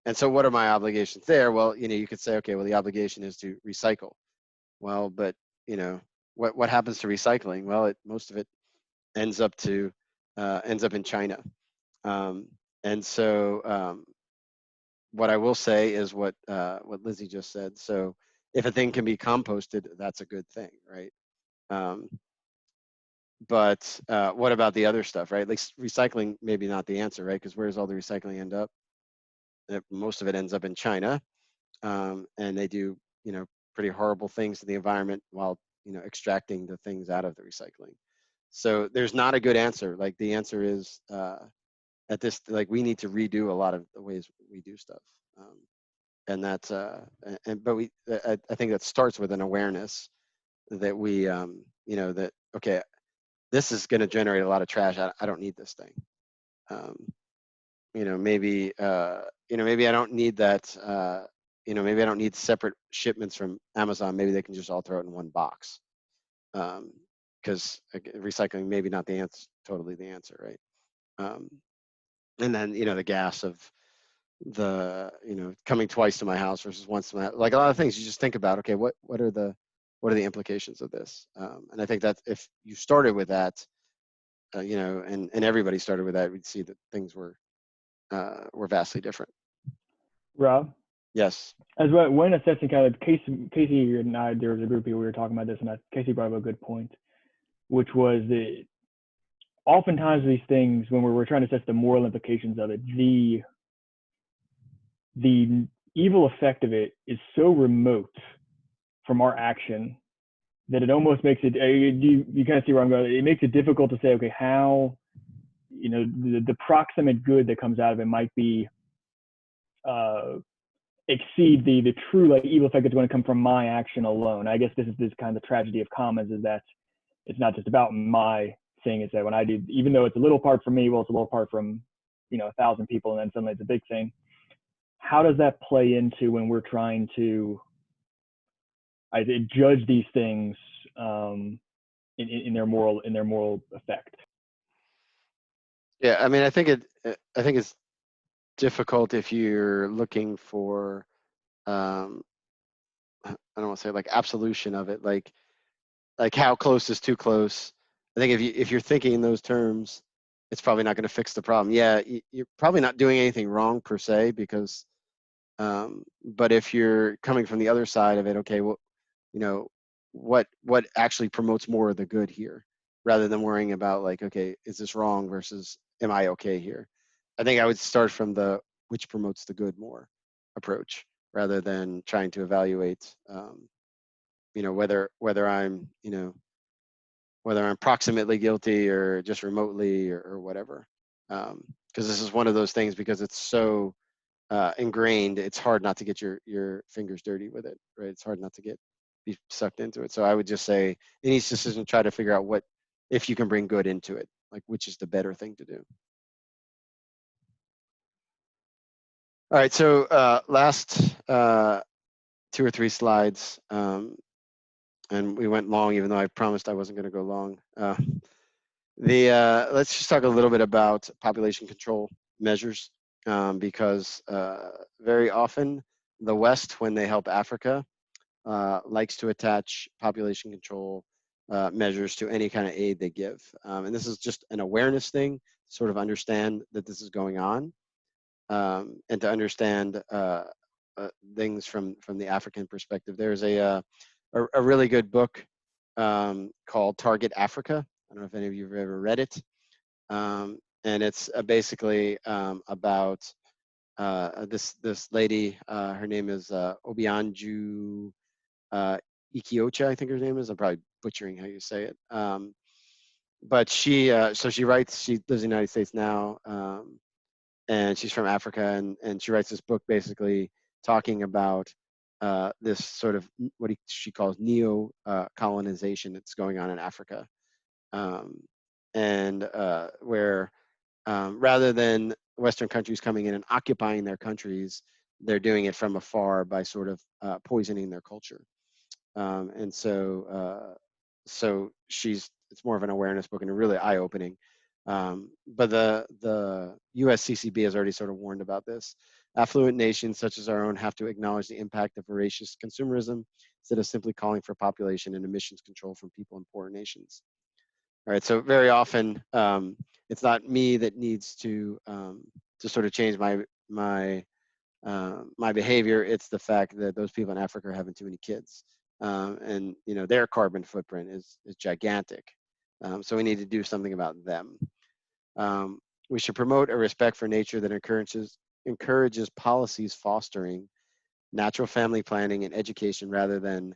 And so what are my obligations there? Well, you could say, okay, well, the obligation is to recycle. Well, but what happens to recycling? Well, most of it ends up in China. And so what I will say is what Lizzie just said. So if a thing can be composted, that's a good thing, right? But what about the other stuff, right? Like recycling, maybe not the answer, right? Because where does all the recycling end up? Most of it ends up in China, and they do, pretty horrible things to the environment while, extracting the things out of the recycling. So there's not a good answer. Like the answer is at this, like we need to redo a lot of the ways we do stuff, and that's but I think that starts with an awareness that we, that okay, this is going to generate a lot of trash. I don't need this thing. Maybe maybe I don't need that. Maybe I don't need separate shipments from Amazon. Maybe they can just all throw it in one box. Because recycling maybe not the answer, totally the answer, right? And then the gas of the coming twice to my house versus once to my house. Like a lot of things you just think about. Okay, what are the implications of this? And I think that if you started with that, and everybody started with that, we'd see that things were vastly different. Rob? Yes. As well, when assessing kind of Casey and I, there was a group of people we were talking about this, and Casey brought up a good point, which was that oftentimes these things, when we're trying to assess the moral implications of it, the evil effect of it is so remote from our action that it almost makes it, you kind of see where I'm going, it makes it difficult to say, okay, how, the proximate good that comes out of it might be, exceed the true like evil effect that's going to come from my action alone. I guess this is kind of the tragedy of commons, is that it's not just about my thing. It's that when I do, even though it's a little part from me, well, it's a little part from 1,000 people, and then suddenly it's a big thing. How does that play into when we're trying to judge these things in their moral effect? Yeah, I mean, I think it's difficult if you're looking for I don't want to say like absolution of it, like how close is too close. I think if you're thinking in those terms, it's probably not going to fix the problem. Yeah, you're probably not doing anything wrong per se, because but if you're coming from the other side of it, okay, well, what actually promotes more of the good here, rather than worrying about like, okay, is this wrong versus am I okay here? I think I would start from the which promotes the good more approach, rather than trying to evaluate whether I'm whether I'm proximately guilty or just remotely or whatever. Because this is one of those things, because it's so ingrained, it's hard not to get your fingers dirty with it, right? It's hard not to be sucked into it. So I would just say in each decision, try to figure out what, if you can bring good into it, like which is the better thing to do. All right, so last 2 or 3 slides, and we went long, even though I promised I wasn't going to go long. Let's just talk a little bit about population control measures, because very often the West, when they help Africa, likes to attach population control measures to any kind of aid they give. And this is just an awareness thing, sort of understand that this is going on, and to understand things from the African perspective. There's a really good book called Target Africa. I don't know if any of you have ever read it. And it's basically about this lady. Her name is Obianju Ikiocha, I think her name is. I'm probably butchering how you say it. But she writes. She lives in the United States now, and she's from Africa, and she writes this book basically talking about this sort of what she calls neo-colonization that's going on in Africa, and where rather than Western countries coming in and occupying their countries, they're doing it from afar by sort of poisoning their culture. And so it's more of an awareness book and really eye-opening. But the USCCB has already sort of warned about this. Affluent nations such as our own have to acknowledge the impact of voracious consumerism instead of simply calling for population and emissions control from people in poorer nations. All right, so very often it's not me that needs to sort of change my behavior. It's the fact that those people in Africa are having too many kids, and their carbon footprint is gigantic. So we need to do something about them. We should promote a respect for nature that encourages policies fostering natural family planning and education rather than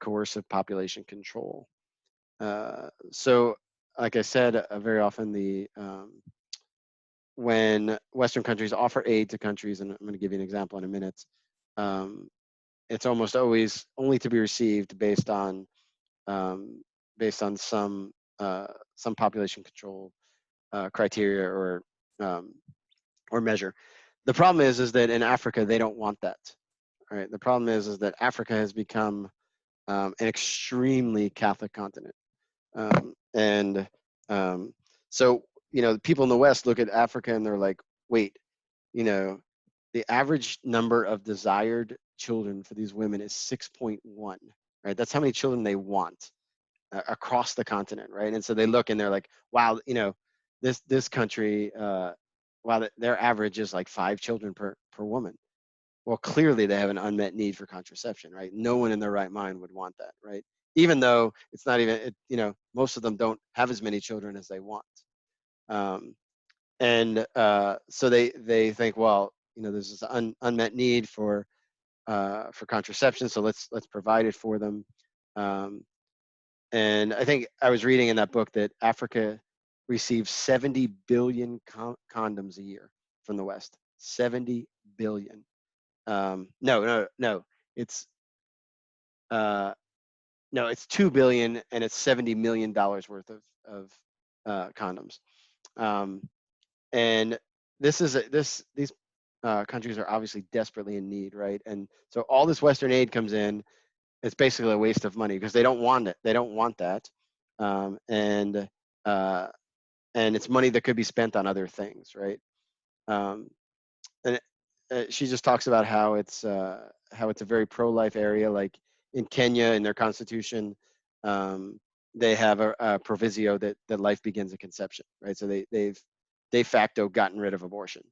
coercive population control. So, like I said, very often when Western countries offer aid to countries, and I'm going to give you an example in a minute, it's almost always only to be received based on some population control criteria or measure. The problem is that in Africa they don't want that. Right. The problem is that Africa has become an extremely Catholic continent, and so people in the West look at Africa and they're like, wait, the average number of desired children for these women is 6.1. Right. That's how many children they want across the continent. Right. And so they look and they're like, wow, this country, wow, their average is like 5 children per woman. Well, clearly they have an unmet need for contraception, right? No one in their right mind would want that, right? Even though it's not even, most of them don't have as many children as they want. So they think, well, there's this unmet need for contraception, so let's provide it for them. And I think I was reading in that book that Africa receives 70 billion condoms a year from the West. 70 billion. No. It's 2 billion and it's $70 million worth of condoms. And these countries are obviously desperately in need, right? And so all this Western aid comes in. It's basically a waste of money because they don't want it. They don't want that, and it's money that could be spent on other things, right? And she just talks about how it's a very pro-life area. Like in Kenya, in their constitution, they have a proviso that life begins at conception, right? So they've de facto gotten rid of abortion.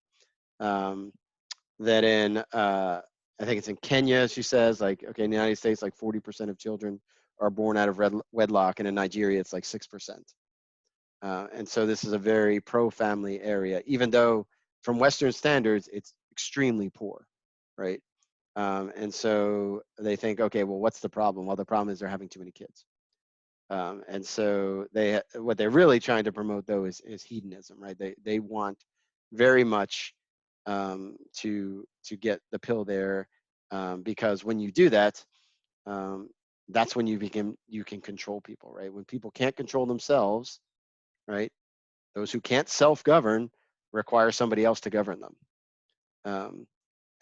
That in I think it's in Kenya, she says, like, okay, in the United States, like 40% of children are born out of wedlock, and in Nigeria, it's like 6%. And so this is a very pro-family area, even though from Western standards, it's extremely poor, right? And so they think, okay, well, what's the problem? Well, the problem is they're having too many kids. And so what they're really trying to promote, though, is hedonism, right? They want very much to get the pill there, because when you do that, that's when you can control people, right? When people can't control themselves, right? Those who can't self-govern require somebody else to govern them.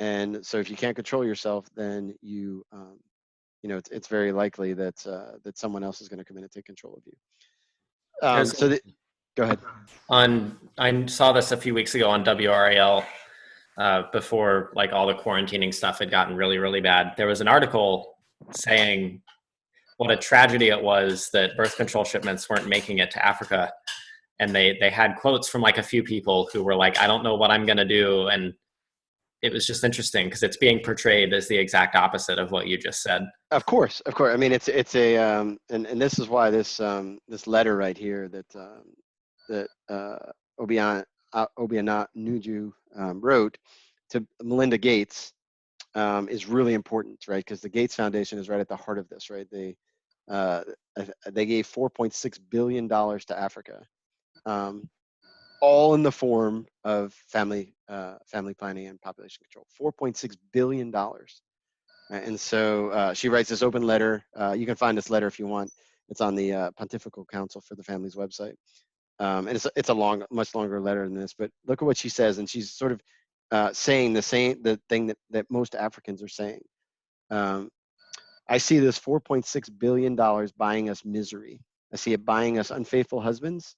And so if you can't control yourself, then it's very likely that someone else is going to come in and take control of you. Go ahead. I saw this a few weeks ago on WRAL, before like all the quarantining stuff had gotten really, really bad. There was an article saying what a tragedy it was that birth control shipments weren't making it to Africa. And they had quotes from like a few people who were like, I don't know what I'm going to do. And it was just interesting because it's being portrayed as the exact opposite of what you just said. Of course. I mean, it's a and this is why this letter right here that Obiana Nuju wrote to Melinda Gates is really important, right? Because the Gates Foundation is right at the heart of this, right? They gave $4.6 billion to Africa, all in the form of family planning and population control. $4.6 billion. And so she writes this open letter. You can find this letter if you want. It's on the Pontifical Council for the Family's website. And it's a much longer letter than this, but look at what she says. And she's sort of saying the thing that most Africans are saying. I see this $4.6 billion buying us misery. I see it buying us unfaithful husbands.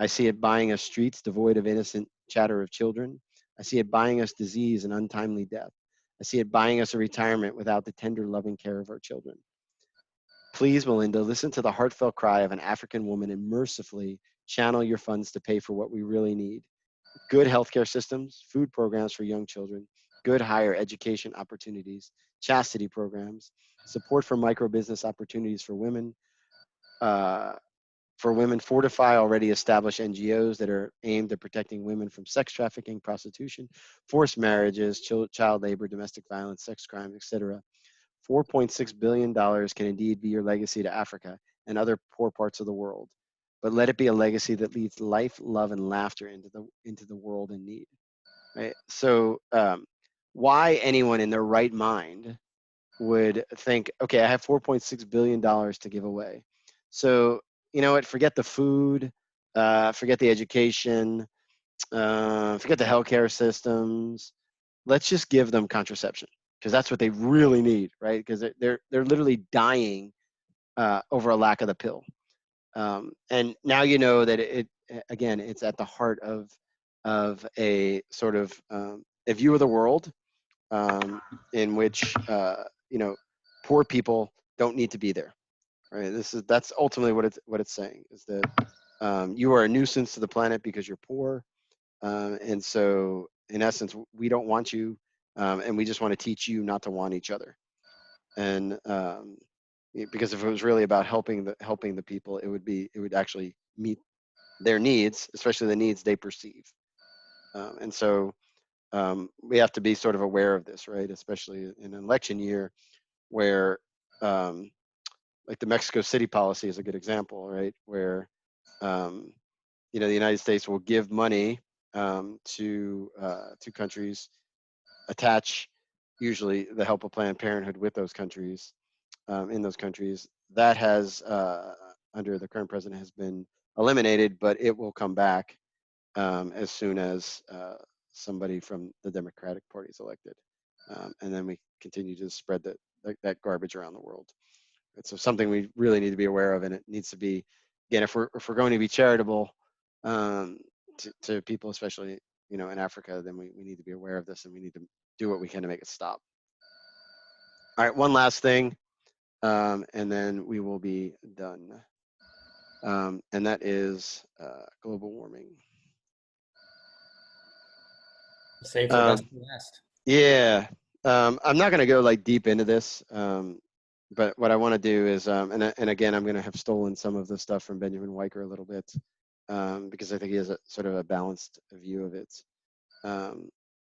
I see it buying us streets devoid of innocent chatter of children. I see it buying us disease and untimely death. I see it buying us a retirement without the tender, loving care of our children. Please, Melinda, listen to the heartfelt cry of an African woman and mercifully channel your funds to pay for what we really need. Good healthcare systems, food programs for young children, good higher education opportunities, chastity programs, support for micro business opportunities for women, fortify already established NGOs that are aimed at protecting women from sex trafficking, prostitution, forced marriages, child labor, domestic violence, sex crimes, etc. $4.6 billion can indeed be your legacy to Africa and other poor parts of the world, but let it be a legacy that leads life, love, and laughter into the world in need. Right? So, why anyone in their right mind would think, okay, I have $4.6 billion to give away. So, you know what, forget the food, forget the education, forget the healthcare systems. Let's just give them contraception because that's what they really need, right? Because they're literally dying over a lack of the pill. And now you know that again, it's at the heart of a sort of a view of the world in which poor people don't need to be there, right? That's ultimately what it's saying is that you are a nuisance to the planet because you're poor, and so in essence we don't want you, and we just want to teach you not to want each other. And because if it was really about helping the people, it would actually meet their needs, especially the needs they perceive. And so we have to be sort of aware of this, right? Especially in an election year where like the Mexico City policy is a good example, right? Where the United States will give money to countries, attach usually the help of Planned Parenthood with those countries, in those countries. That has, under the current president, has been eliminated, but it will come back as soon as somebody from the Democratic Party is elected. And then we continue to spread that garbage around the world. So something we really need to be aware of, and it needs to be, again, if we're going to be charitable to people, especially in Africa, then we need to be aware of this, and we need to do what we can to make it stop. All right, one last thing, and then we will be done. And that is global warming. Save the best for last. Yeah, I'm not going to go like deep into this, but what I want to do is, and again, I'm going to have stolen some of the stuff from Benjamin Weicker a little bit, because I think he has a sort of a balanced view of it.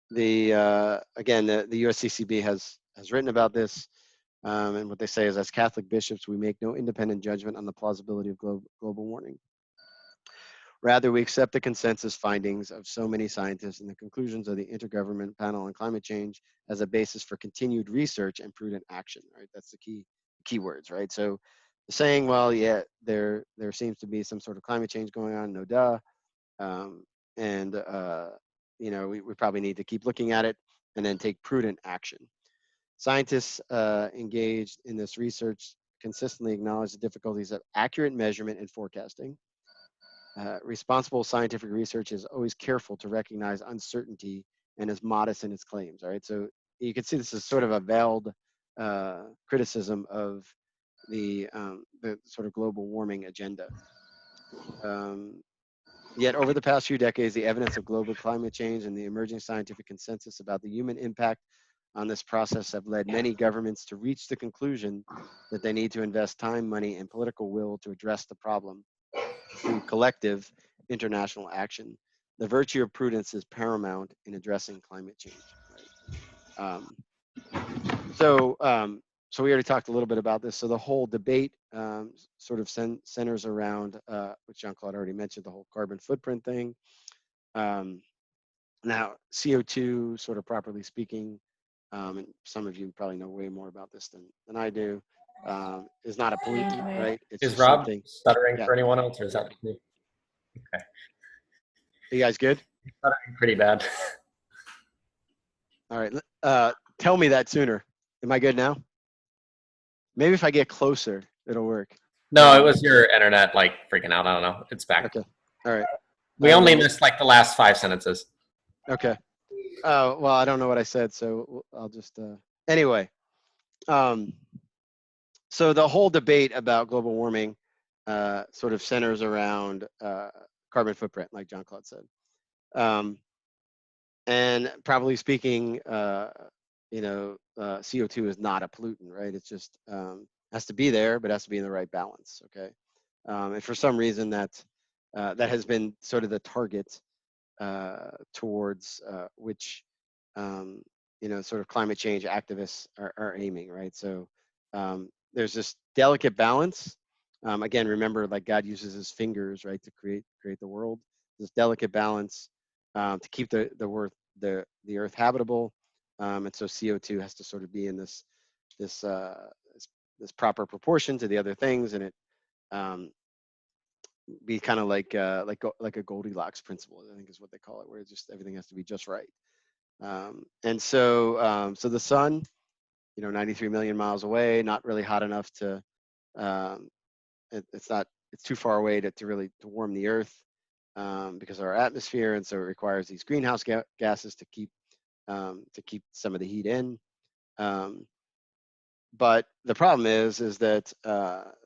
The USCCB has written about this, and what they say is, as Catholic bishops, we make no independent judgment on the plausibility of global warming. Rather, we accept the consensus findings of so many scientists and the conclusions of the Intergovernmental Panel on Climate Change as a basis for continued research and prudent action, right? That's the key words, right? So saying, well, yeah, there seems to be some sort of climate change going on, no duh. We probably need to keep looking at it and then take prudent action. Scientists engaged in this research consistently acknowledge the difficulties of accurate measurement and forecasting. Responsible scientific research is always careful to recognize uncertainty and is modest in its claims. All right, so you can see this is sort of a veiled criticism of the sort of global warming agenda. Yet over the past few decades, the evidence of global climate change and the emerging scientific consensus about the human impact on this process have led many governments to reach the conclusion that they need to invest time, money, and political will to address the problem through collective international action. The virtue of prudence is paramount in addressing climate change. Right? So we already talked a little bit about this. So the whole debate sort of centers around, which Jean-Claude already mentioned, the whole carbon footprint thing. Now, CO2, sort of properly speaking, and some of you probably know way more about this than I do, is not a pollutant, right? It's Is just Rob something. stuttering Yeah. for anyone else, or is that me? Okay. Are you guys good? He's stuttering pretty bad. All right. Tell me that sooner. Am I good now? Maybe if I get closer, it'll work. No, it was your internet like freaking out. I don't know. It's back. Okay. All right. We only missed like the last 5 sentences. Okay. Oh, well, I don't know what I said, so I'll just, anyway. So the whole debate about global warming sort of centers around carbon footprint, like John Claude said. And probably speaking, CO2 is not a pollutant, right? It's just has to be there, but has to be in the right balance, okay? And for some reason that has been sort of the target towards which sort of climate change activists are aiming, right? So there's this delicate balance. Again, remember, like God uses his fingers, right, to create the world. This delicate balance to keep the earth habitable, and so CO2 has to sort of be in this this proper proportion to the other things, and it be kind of like a Goldilocks principle, I think is what they call it, where it's just everything has to be just right. And so the sun, 93 million miles away, not really hot enough to, it's too far away to really to warm the earth because of our atmosphere, and so it requires these greenhouse gases to keep some of the heat in. But the problem is that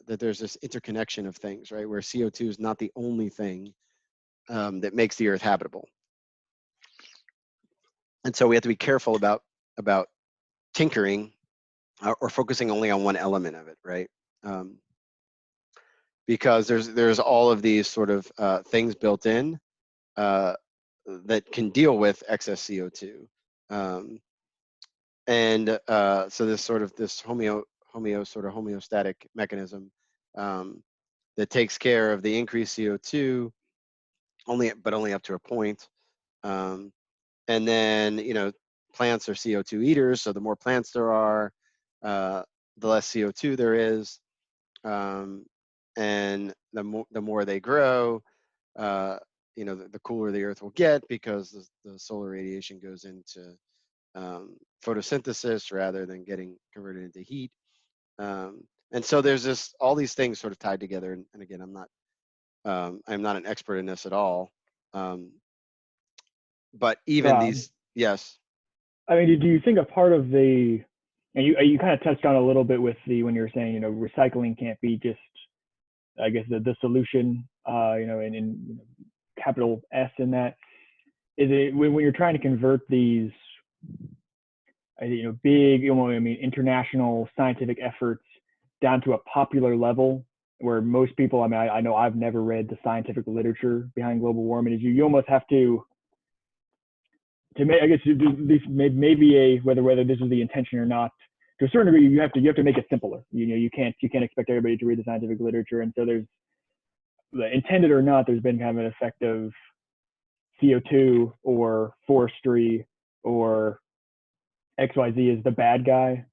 there's this interconnection of things, right? Where CO2 is not the only thing that makes the earth habitable. And so we have to be careful about tinkering or focusing only on one element of it, right? Because there's all of these sort of things built in that can deal with excess CO2. And so this homeostatic mechanism that takes care of the increased CO2 only up to a point. And then, plants are CO2 eaters. So the more plants there are, the less CO2 there is. And the more they grow, the cooler the earth will get because the solar radiation goes into photosynthesis rather than getting converted into heat. And so there's all these things sort of tied together. And again, I'm not an expert in this at all. But even Rob, these, yes. I mean, do you think a part of the, and you kind of touched on a little bit with when you were saying, recycling can't be just, I guess, the solution, in capital S in that. Is it when you're trying to convert these, big, international scientific efforts down to a popular level where most people, I know I've never read the scientific literature behind global warming, is you almost have to make, I guess, maybe whether this is the intention or not, to a certain degree, you have to make it simpler. You can't expect everybody to read the scientific literature, and so there's, intended or not, there's been kind of an effect of CO2 or forestry or XYZ is the bad guy,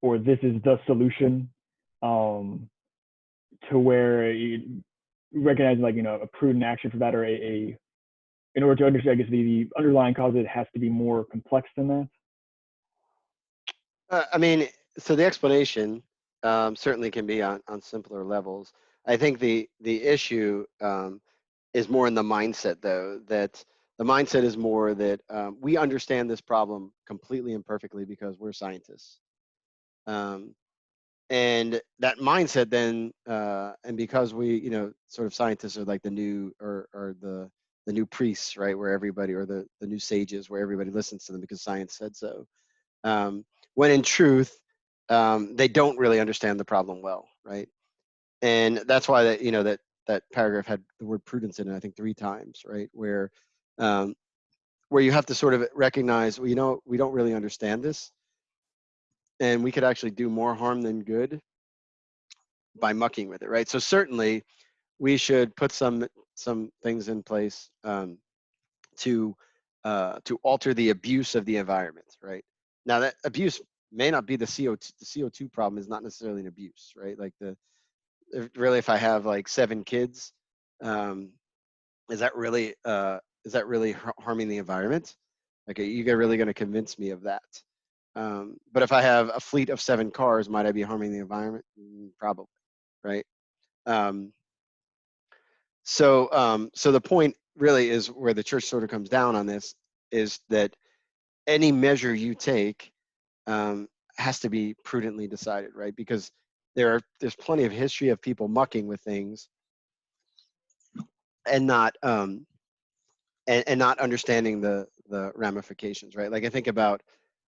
or this is the solution, to where you recognize a prudent action for that, or in order to understand, I guess, the underlying cause, it has to be more complex than that. So the explanation certainly can be on simpler levels. I think the issue is more in the mindset, though, that the mindset is more that we understand this problem completely and perfectly because we're scientists. And that mindset then, and because we, sort of scientists are like the new, or the new priests, right? Where everybody, or the new sages, where everybody listens to them because science said so. When in truth, they don't really understand the problem well, right? And that's why that paragraph had the word prudence in it, I think 3 times, right? Where you have to sort of recognize, well, we don't really understand this, and we could actually do more harm than good by mucking with it, right? So certainly we should put some things in place to alter the abuse of the environment, right? Now that abuse may not be the CO2. The CO2 problem is not necessarily an abuse, right? Like if I have like 7 kids, is that really harming the environment? Okay, you're really going to convince me of that. But if I have a fleet of 7 cars, might I be harming the environment? Probably, right? So the point really is where the church sort of comes down on this, is that any measure you take has to be prudently decided, right? Because there's plenty of history of people mucking with things and not and not understanding the ramifications, right? Like I think about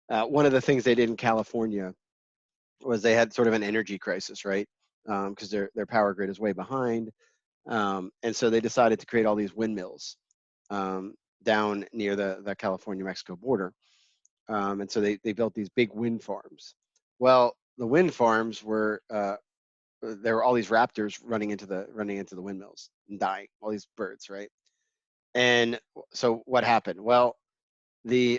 one of the things they did in California was they had sort of an energy crisis, right? Because their power grid is way behind, and so they decided to create all these windmills down near the California-Mexico border, and so they built these big wind farms. Well, the wind farms were there were all these raptors running into the windmills and dying, all these birds, right? And so what happened? Well,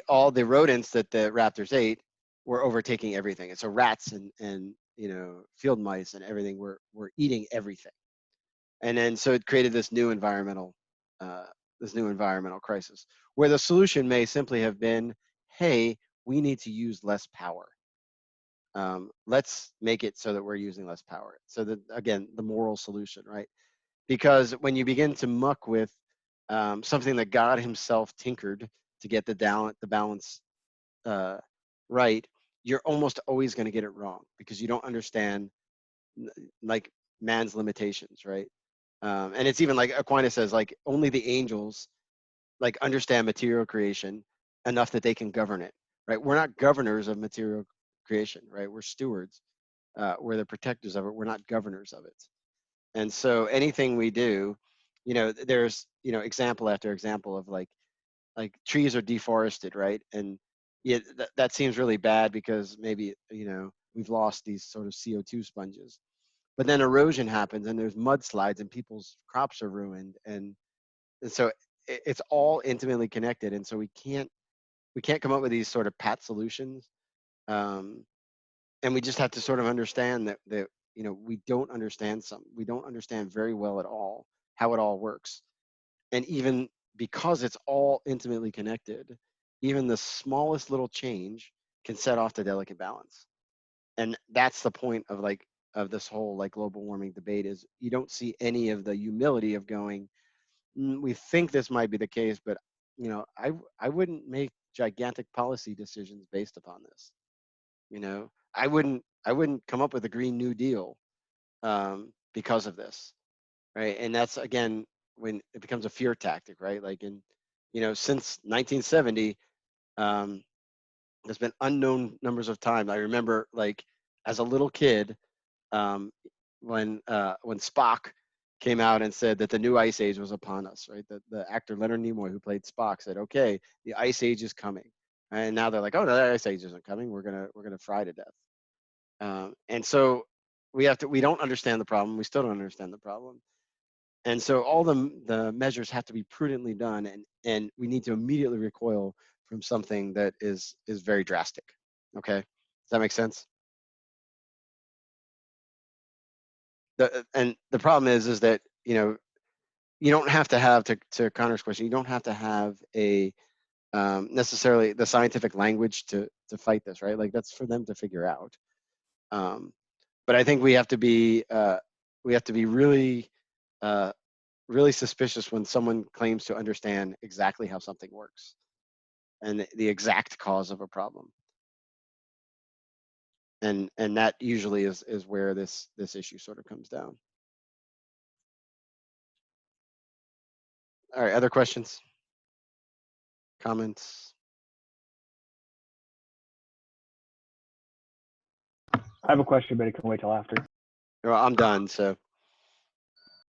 all the rodents that the raptors ate were overtaking everything, and so rats and field mice and everything were eating everything, and then so it created uh, this new environmental crisis, where the solution may simply have been, hey, we need to use less power. Let's make it so that we're using less power. So that, again, the moral solution, right? Because when you begin to muck with something that God Himself tinkered to get the balance uh, right, you're almost always going to get it wrong because you don't understand like man's limitations, right? And it's even like Aquinas says, like only the angels like understand material creation enough that they can govern it, right? We're not governors of material creation, right? We're stewards. We're the protectors of it. We're not governors of it. And so anything we do, there's example after example of like trees are deforested, right? And yeah, that seems really bad because maybe we've lost these sort of CO2 sponges. But then erosion happens and there's mudslides and people's crops are ruined, and so it's all intimately connected. And so we can't come up with these sort of pat solutions. Um, and we just have to sort of understand that we don't understand very well at all how it all works. And even because it's all intimately connected, even the smallest little change can set off the delicate balance. And that's the point of this whole like global warming debate, is you don't see any of the humility of going, we think this might be the case, but I wouldn't make gigantic policy decisions based upon this. I wouldn't come up with a Green New Deal because of this, right? And that's again when it becomes a fear tactic, right? Like since 1970, um, there's been unknown numbers of times. I remember like as a little kid, um, when Spock came out and said that the new ice age was upon us, right? The actor Leonard Nimoy, who played Spock, said, "Okay, the ice age is coming," and now they're like, "Oh no, the ice age isn't coming. We're gonna fry to death." And so we don't understand the problem. We still don't understand the problem, and so all the measures have to be prudently done, and we need to immediately recoil from something that is very drastic. Okay, does that make sense? And the problem is that you don't have to have, to Connor's question, you don't have to have a necessarily the scientific language to fight this, right? Like that's for them to figure out. But I think we have to be really really suspicious when someone claims to understand exactly how something works and the exact cause of a problem. And that usually is where this issue sort of comes down. All right, other questions? Comments? I have a question, but it can wait till after. Well, I'm done, so